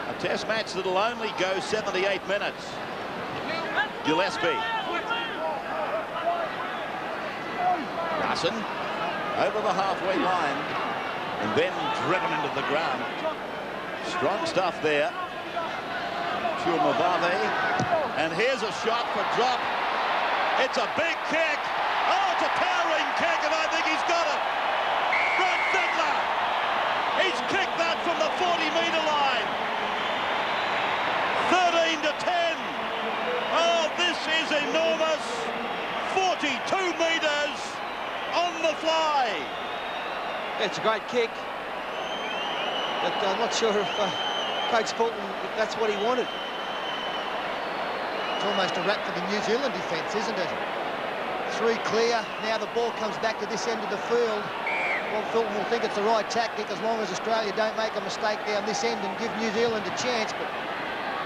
[SPEAKER 1] A test match that'll only go 78 minutes. Gillespie. Larson over the halfway line and then driven into the ground. Strong stuff there. Tuamavave. And here's a shot for drop. It's a big kick. Oh, it's a towering kick, and I think he's got it. Brad Fittler. He's kicked that from the 40-metre line. 13-10. Oh, this is enormous. 42 metres on the fly.
[SPEAKER 2] It's a great kick. But I'm not sure if Coach Fulton, if that's what he wanted.
[SPEAKER 3] It's almost a wrap for the New Zealand defence, isn't it? 3 clear. Now the ball comes back to this end of the field. Well, Fulton will think it's the right tactic as long as Australia don't make a mistake down this end and give New Zealand a chance. But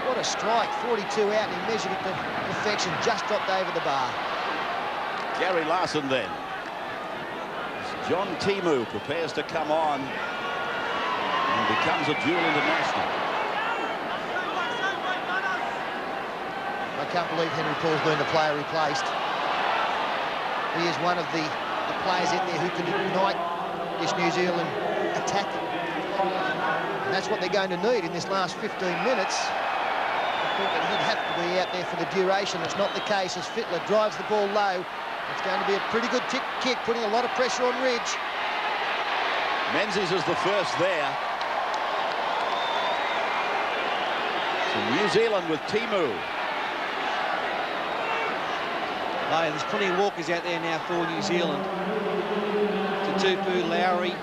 [SPEAKER 3] what a strike, 42 out, and he measured it to perfection, just dropped over the bar.
[SPEAKER 1] Gary Larson then. John Timu prepares to come on and becomes a dual international.
[SPEAKER 3] I can't believe Henry Paul's been the player replaced. He is one of the players out there who can ignite this New Zealand attack. And that's what they're going to need in this last 15 minutes. I thought that he'd have to be out there for the duration. It's not the case as Fittler drives the ball low. It's going to be a pretty good kick, putting a lot of pressure on Ridge.
[SPEAKER 1] Menzies is the first there. So New Zealand with Timu.
[SPEAKER 2] Oh, there's plenty of walkers out there now for New Zealand. Tupu, Lowry,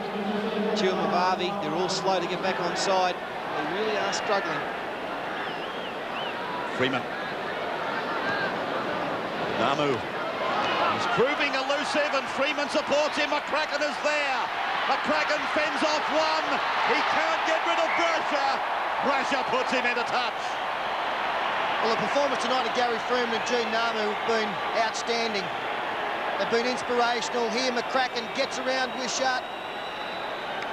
[SPEAKER 2] Chiumavavi, they're all slow to get back on side. They really are struggling.
[SPEAKER 1] Freeman. Namu. He's proving elusive and Freeman supports him. McCracken is there. McCracken fends off one. He can't get rid of Brasher. Brasher puts him into touch.
[SPEAKER 3] Well, the performance tonight of Gary Freeman and Gene Namu have been outstanding. They've been inspirational. Here, McCracken gets around Wishart.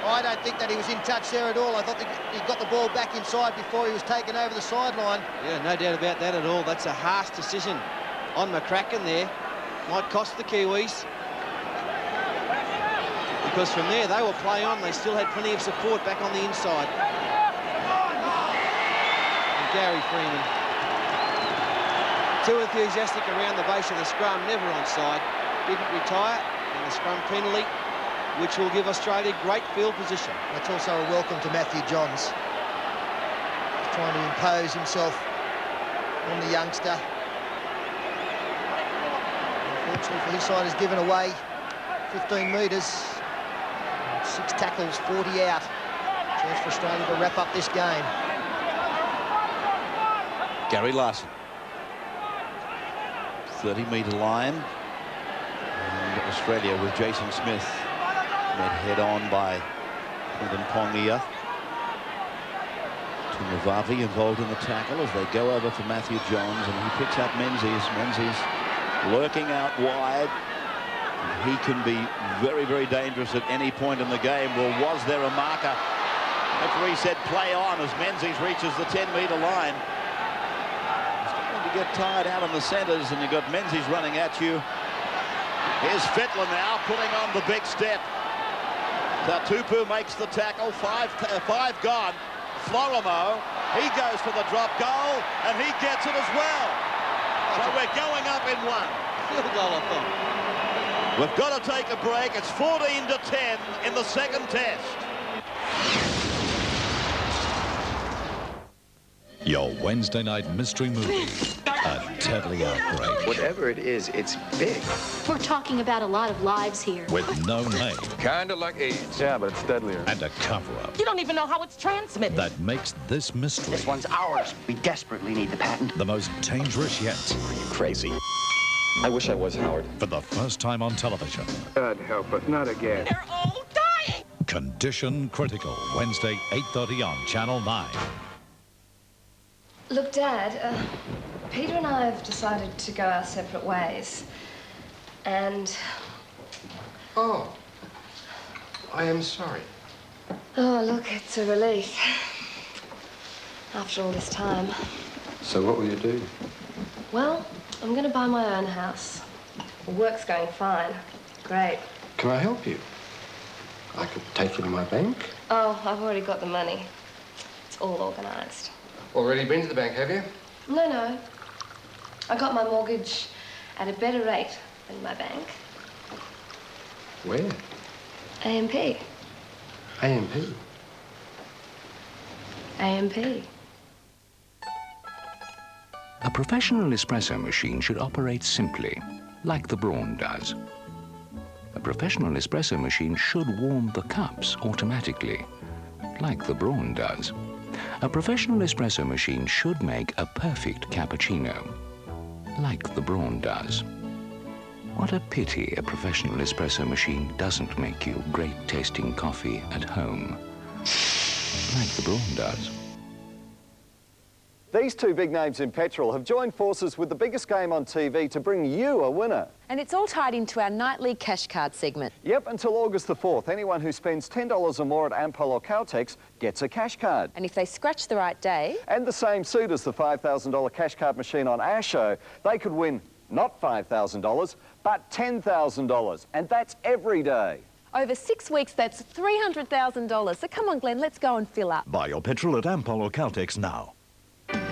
[SPEAKER 3] I don't think that he was in touch there at all. I thought he got the ball back inside before he was taken over the sideline.
[SPEAKER 2] Yeah, no doubt about that at all. That's a harsh decision on McCracken there. Might cost the Kiwis. Because from there, they will play on. They still had plenty of support back on the inside. And Gary Freeman, too enthusiastic around the base of the scrum, never onside. Didn't retire, and the scrum penalty, which will give Australia great field position.
[SPEAKER 3] That's also a welcome to Matthew Johns. He's trying to impose himself on the youngster. Unfortunately for his side, has given away 15 metres. 6 tackles, 40 out. Chance for Australia to wrap up this game.
[SPEAKER 1] Gary Larson. 30-metre line. And Australia with Jason Smith met head-on by Quinton Pongia. Tumavavi involved in the tackle as they go over for Matthew Johns, and he picks up Menzies. Menzies lurking out wide. And he can be very, very dangerous at any point in the game. Well, was there a marker? Referee said play on as Menzies reaches the 10-metre line. Starting to get tired out in the centres, and you've got Menzies running at you. Here's Fittler now putting on the big step. Tupu makes the tackle. Five gone. Florimo, he goes for the drop goal, and he gets it as well. So we're going up in one.
[SPEAKER 2] Field goal, I thought.
[SPEAKER 1] We've got to take a break. It's 14-10 in the second test.
[SPEAKER 4] Your Wednesday night mystery movie, A Deadly Outbreak.
[SPEAKER 6] Whatever it is, it's big.
[SPEAKER 7] We're talking about a lot of lives here.
[SPEAKER 4] With no name.
[SPEAKER 6] Kinda like AIDS. Yeah, but it's deadlier.
[SPEAKER 4] And a cover-up
[SPEAKER 7] You don't even know how it's transmitted.
[SPEAKER 4] that makes this mystery
[SPEAKER 22] This one's ours. We desperately need the patent.
[SPEAKER 4] the most dangerous yet.
[SPEAKER 22] Are you crazy? I wish I was Howard.
[SPEAKER 4] For the first time on television.
[SPEAKER 6] God help us, not again.
[SPEAKER 7] They're all dying.
[SPEAKER 4] Condition Critical, Wednesday, 8:30 on Channel 9.
[SPEAKER 23] Look, Dad, Peter and I have decided to go our separate ways. And...
[SPEAKER 6] Oh. I am sorry.
[SPEAKER 23] Oh, look, it's a relief. After all this time.
[SPEAKER 6] So what will you do?
[SPEAKER 23] Well, I'm going to buy my own house. The work's going fine. Great.
[SPEAKER 6] Can I help you? I could take you to my bank.
[SPEAKER 23] Oh, I've already got the money. It's all organised.
[SPEAKER 6] Already been to the bank, have you?
[SPEAKER 23] No. I got my mortgage at a better rate than my bank.
[SPEAKER 6] Where?
[SPEAKER 23] AMP.
[SPEAKER 6] AMP.
[SPEAKER 23] AMP.
[SPEAKER 24] A professional espresso machine should operate simply, like the Braun does. A professional espresso machine should warm the cups automatically, like the Braun does. A professional espresso machine should make a perfect cappuccino, like the Braun does. What a pity a professional espresso machine doesn't make you great-tasting coffee at home, like the Braun does.
[SPEAKER 25] These two big names in petrol have joined forces with the biggest game on TV to bring you a winner.
[SPEAKER 26] And it's all tied into our nightly cash card segment.
[SPEAKER 25] Yep, until August the 4th, anyone who spends $10 or more at Ampol or Caltex gets a cash card.
[SPEAKER 26] And if they scratch the right day...
[SPEAKER 25] And the same suit as the $5,000 cash card machine on our show, they could win not $5,000, but $10,000. And that's every day.
[SPEAKER 26] Over 6 weeks, that's $300,000. So come on, Glenn, let's go and fill up.
[SPEAKER 28] Buy your petrol at Ampol or Caltex now.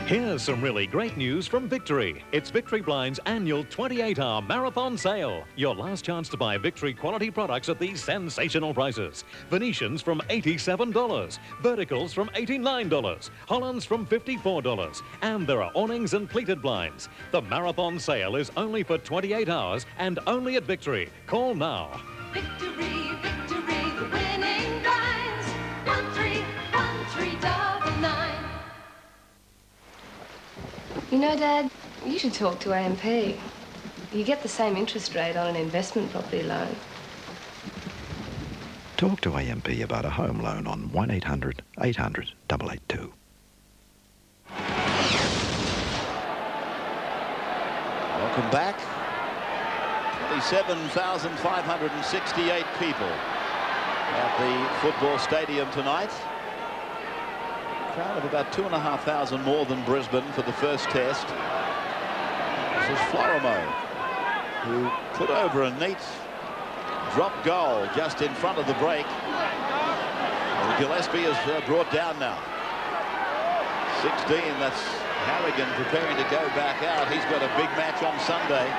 [SPEAKER 4] Here's some really great news from Victory. It's Victory Blind's annual 28-hour marathon sale. Your last chance to buy Victory quality products at these sensational prices. Venetians from $87, Verticals from $89, Hollands from $54, and there are awnings and pleated blinds. The marathon sale is only for 28 hours and only at Victory. Call now.
[SPEAKER 9] Victory, victory.
[SPEAKER 23] You know, Dad, you should talk to AMP. You get the same interest rate on an investment property loan.
[SPEAKER 28] Talk to AMP about a home loan on 1800 800 882.
[SPEAKER 1] Welcome back. 27,568 people at the football stadium tonight. Crowd of about 2,500 more than Brisbane for the first test. This is Florimo, who put over a neat drop goal just in front of the break. And Gillespie is brought down now. 16, that's Harrigan preparing to go back out. He's got a big match on Sunday,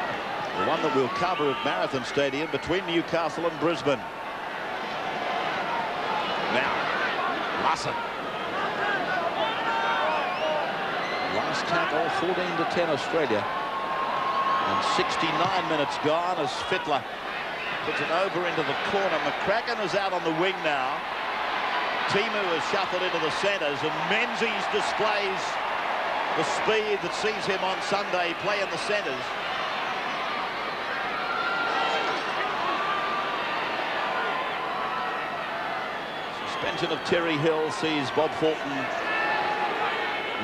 [SPEAKER 1] the one that we'll cover at Marathon Stadium between Newcastle and Brisbane. Now, Larson. Last tackle, 14-10 Australia. And 69 minutes gone as Fittler puts it over into the corner. McCracken is out on the wing now. Timu is shuffled into the centres, and Menzies displays the speed that sees him on Sunday play in the centres. Suspension of Terry Hill sees Bob Fulton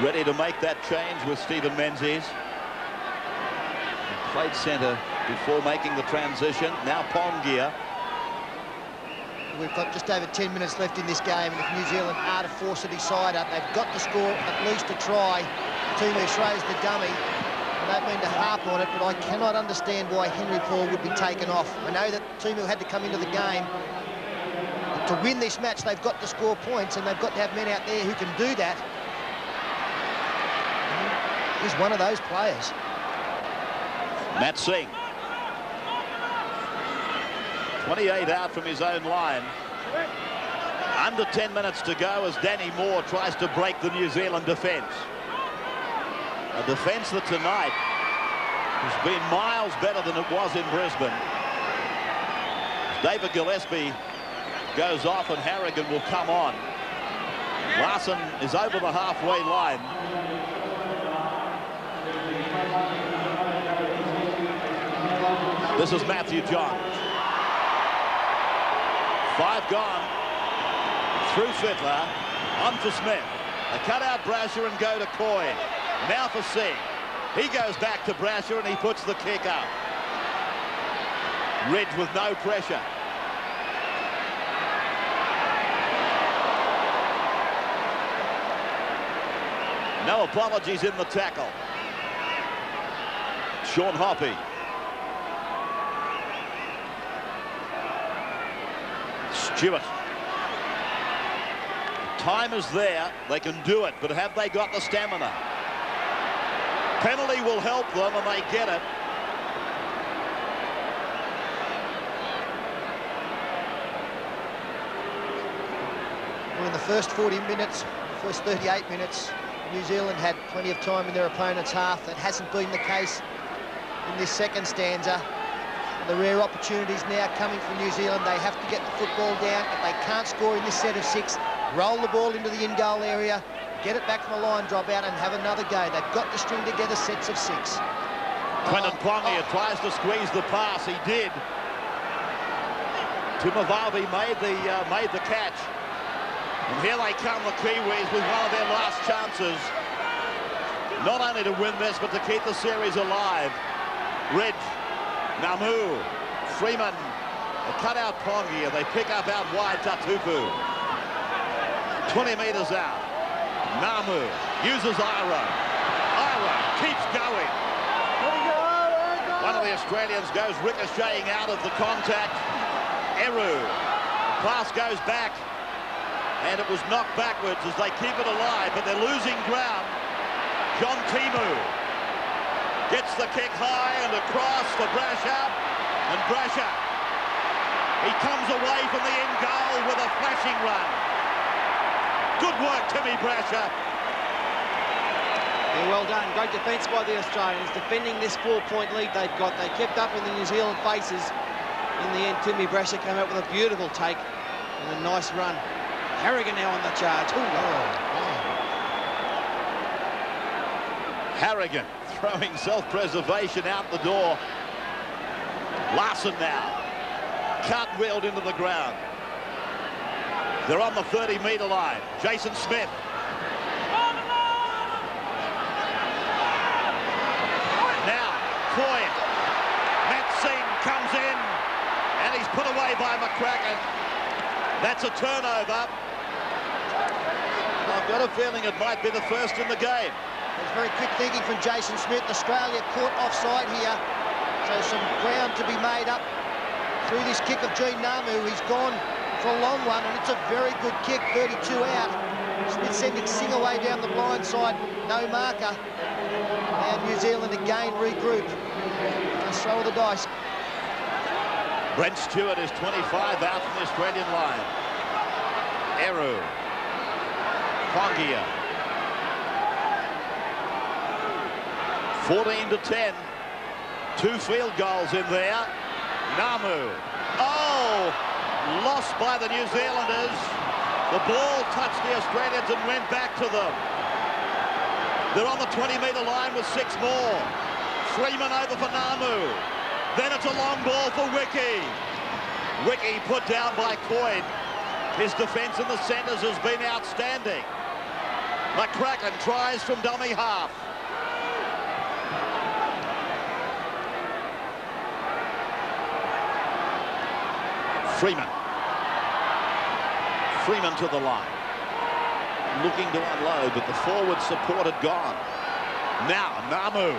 [SPEAKER 1] ready to make that change with Stephen Menzies. He played centre before making the transition. Now Pongia.
[SPEAKER 3] We've got just over 10 minutes left in this game, and if New Zealand are to force a decider, they've got to score at least a try. Timu Shreya's the dummy. I don't mean to harp on it, but I cannot understand why Henry Paul would be taken off. I know that Timu had to come into the game. But to win this match, they've got to score points, and they've got to have men out there who can do that. He's one of those players.
[SPEAKER 1] Matt Singh. 28 out from his own line. Under 10 minutes to go as Danny Moore tries to break the New Zealand defence. A defence that tonight has been miles better than it was in Brisbane. David Gillespie goes off and Harrigan will come on. Larson is over the halfway line. This is Matthew Johns. 5 gone. Through Fittler. On for Smith. They cut out Brasher and go to Coyne. Now for Singh. He goes back to Brasher and he puts the kick up. Ridge with no pressure. No apologies in the tackle. Sean Hoppy. Stewart. Time is there. They can do it, but have they got the stamina? Penalty will help them, and they get it.
[SPEAKER 3] Well, in the first 40 minutes, first 38 minutes, New Zealand had plenty of time in their opponent's half. That hasn't been the case in this second stanza. The rare opportunities now coming from New Zealand. They have to get the football down. If they can't score in this set of 6, roll the ball into the in-goal area, get it back from the line, drop out, and have another go. They've got to string together sets of 6.
[SPEAKER 1] Quentin Pongia tries to squeeze the pass. He did. Tumavavi made the catch. And here they come, the Kiwis, with one of their last chances. Not only to win this, but to keep the series alive. Ridge. Namu, Freeman, they cut out Pongia, they pick up out wide Tatupu. 20 metres out. Namu uses Ira. Ira keeps going. One of the Australians goes ricocheting out of the contact. Eru. Pass goes back. And it was knocked backwards as they keep it alive, but they're losing ground. John Timu gets the kick high and across for Brasher. And Brasher, he comes away from the end goal with a flashing run. Good work, Timmy Brasher.
[SPEAKER 2] Yeah, well done. Great defence by the Australians, defending this 4-point lead they've got. They kept up in the New Zealand faces. In the end, Timmy Brasher came up with a beautiful take and a nice run. Harrigan now on the charge.
[SPEAKER 1] Harrigan throwing self-preservation out the door. Larson now cartwheeled into the ground. They're on the 30-metre line. Jason Smith. Now Coyne. Matt Singh comes in and he's put away by McCracken. That's a turnover. I've got a feeling it might be the first in the game.
[SPEAKER 3] There's very quick thinking from Jason Smith. Australia caught offside here. So some ground to be made up through this kick of Gene Namu. He's gone for a long one, and it's a very good kick, 32 out. Smith sending Singh away down the blind side, no marker. And New Zealand again regroup. Let's throw the dice.
[SPEAKER 1] Brent Stewart is 25 out from the Australian line. Eru. Pongia. 14-10. 2 field goals in there. Namu. Oh! Lost by the New Zealanders. The ball touched the Australians and went back to them. They're on the 20-metre line with 6 more. Freeman over for Namu. Then it's a long ball for Wiki. Wiki put down by Coyne. His defence in the centres has been outstanding. McCracken tries from dummy half. Freeman. Freeman to the line. Looking to unload, but the forward support had gone. Now, Namu.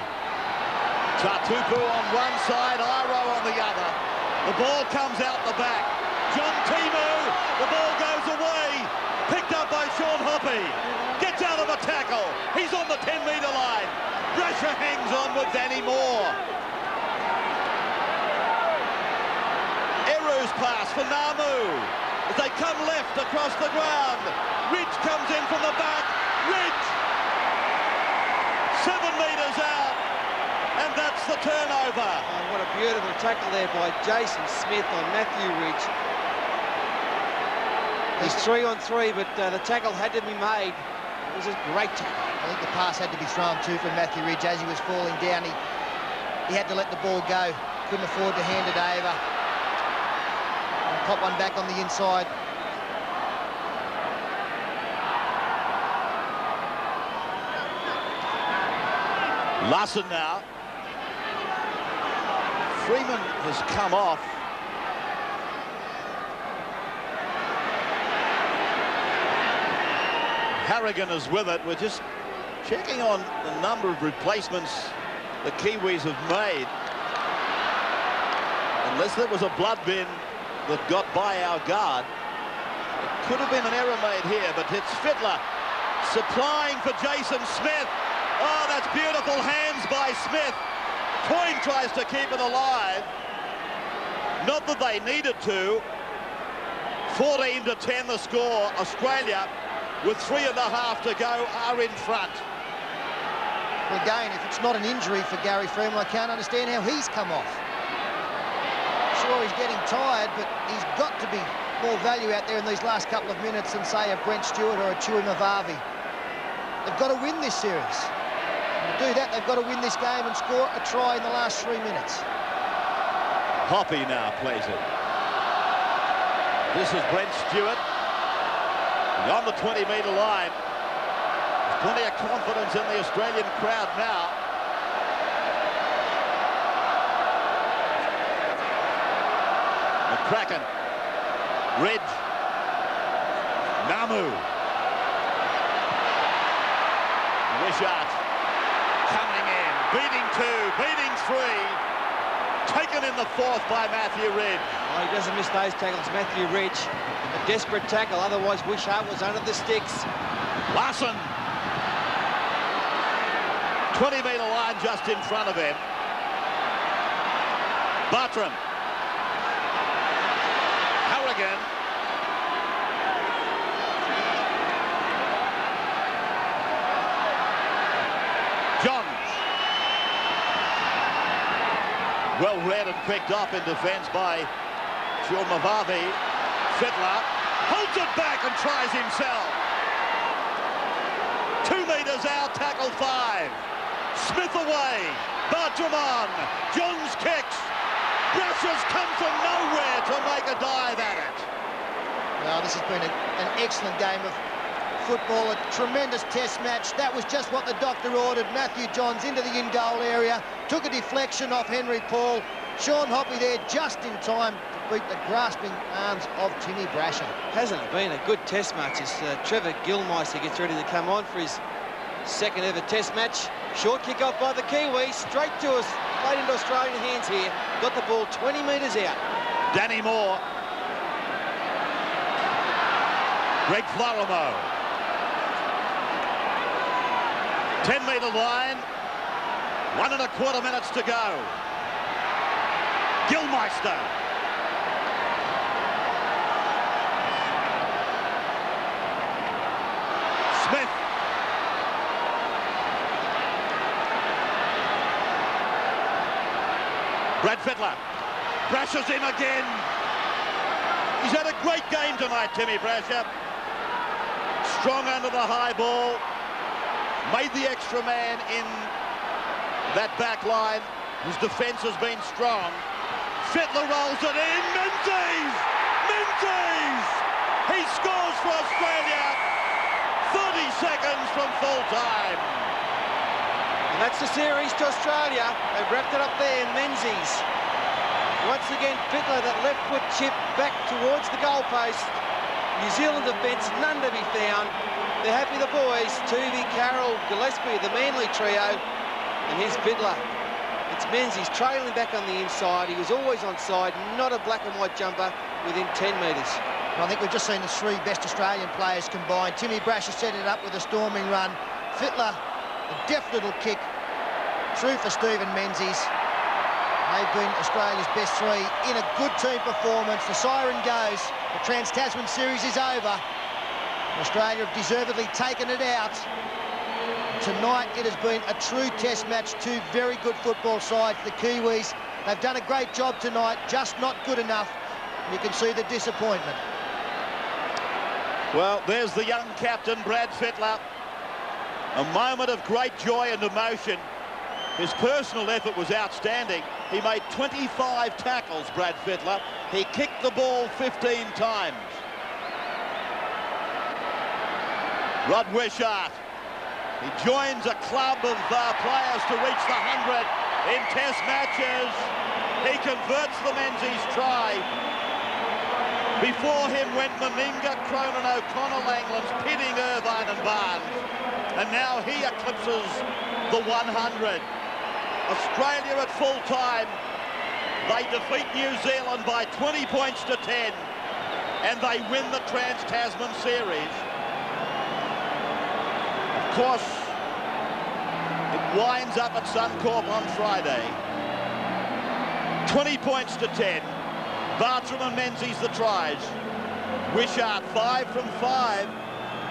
[SPEAKER 1] Tatupu on one side, Iro on the other. The ball comes out the back. John Timu, the ball goes away. Picked up by Sean Hoppe. Gets out of a tackle. He's on the 10-metre line. Brasher hangs on with Danny Moore. Eru's pass for Namu. As they come left across the ground. Ridge comes in from the back. Ridge. 7 metres out. And that's the turnover.
[SPEAKER 2] Oh, what a beautiful tackle there by Jason Smith on Matthew Ridge. He's 3-on-3, but the tackle had to be made. It was a great tackle.
[SPEAKER 3] I think the pass had to be thrown too from Matthew Ridge as he was falling down. He had to let the ball go. Couldn't afford to hand it over. And pop one back on the inside.
[SPEAKER 1] Larson now. Freeman has come off. Harrigan is with it. We're just checking on the number of replacements the Kiwis have made. Unless there was a blood bin that got by our guard, it could have been an error made here, but it's Fittler supplying for Jason Smith. Oh, that's beautiful hands by Smith. Coyne tries to keep it alive. Not that they needed to. 14-10 the score. Australia, with 3.5 to go, are in front.
[SPEAKER 3] Well, again, if it's not an injury for Gary Freeman, I can't understand how he's come off. Sure, he's getting tired, but he's got to be more value out there in these last couple of minutes than, say, a Brent Stewart or a Tui Mavavi. They've got to win this series. To do that, they've got to win this game and score a try in the last 3 minutes.
[SPEAKER 1] Hoppe now plays it. This is Brent Stewart. He's on the 20-metre line. There's plenty of confidence in the Australian crowd now. McCracken. Ridge. Namu. Wishart. Coming in, beating 2, beating 3, taken in the 4th by Matthew Ridge.
[SPEAKER 2] Oh, he doesn't miss those tackles, Matthew Ridge. A desperate tackle, otherwise Wishart was under the sticks.
[SPEAKER 1] Larson. 20-metre line just in front of him. Bartram. Harrigan. Johns. Well read and picked up in defence by Sean Mavavi. Fittler holds it back and tries himself. 2 metres out, tackle 5. Smith away. Bartram on. Johns kicks. Brasher's come from nowhere to make a dive at it.
[SPEAKER 3] Well, this has been an excellent game of football, a tremendous test match. That was just what the doctor ordered. Matthew Johns into the in-goal area, took a deflection off Henry Paul. Sean Hoppy there just in time to beat the grasping arms of Timmy Brasher.
[SPEAKER 2] Hasn't it been a good test match as Trevor Gilmeister gets ready to come on for his second ever test match. Short kick off by the Kiwis, straight to us, played into Australian hands here. Got the ball 20 metres out.
[SPEAKER 1] Danny Moore. Greg Florimo. 10-metre line. 1.25 minutes to go. Gilmeister. Smith. Brad Fittler. Brasher's in again. He's had a great game tonight, Timmy Brasher. Strong under the high ball. Made the extra man in that back line. His defence has been strong. Fittler rolls it in. Menzies! Menzies! He scores for Australia. 30 seconds from full time.
[SPEAKER 2] And that's the series to Australia. They've wrapped it up there, Menzies. Once again, Fittler, that left foot chip back towards the goalpost. New Zealand defence, none to be found. They're happy, the boys. Tuvey, Carroll, Gillespie, the Manly trio. And here's Fittler. It's Menzies trailing back on the inside. He was always onside, not a black and white jumper within 10 metres.
[SPEAKER 3] I think we've just seen the three best Australian players combined. Timmy Brasher set it up with a storming run. Fittler, a deft little kick through for Stephen Menzies. They've been Australia's best three in a good team performance. The siren goes. The Trans-Tasman series is over. Australia have deservedly taken it out. Tonight it has been a true test match. Two very good football sides, the Kiwis. They've done a great job tonight, just not good enough. You can see the disappointment.
[SPEAKER 1] Well, there's the young captain, Brad Fittler. A moment of great joy and emotion. His personal effort was outstanding. He made 25 tackles, Brad Fittler. He kicked the ball 15 times. Rod Wishart. He joins a club of players to reach the 100 in test matches. He converts the Menzies try. Before him went Meninga, Cronin, O'Connor, Langlands, Pitting, Irvine and Barnes. And now he eclipses the 100. Australia at full time. They defeat New Zealand by 20 points to 10. And they win the Trans-Tasman series. Of course, it winds up at Suncorp on Friday. 20 points to 10. Bartram and Menzies the tries. Wishart 5 from 5.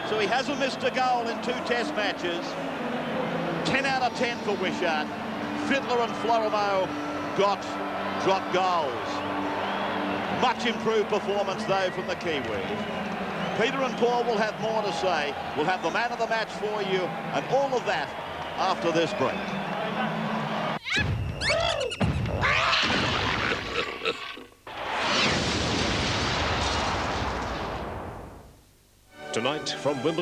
[SPEAKER 1] So he hasn't missed a goal in 2 test matches. 10 out of 10 for Wishart. Fittler and Florimo got drop goals. Much improved performance though from the Kiwis. Peter and Paul will have more to say. We'll have the man of the match for you and all of that after this break.
[SPEAKER 8] Tonight from Wimbledon.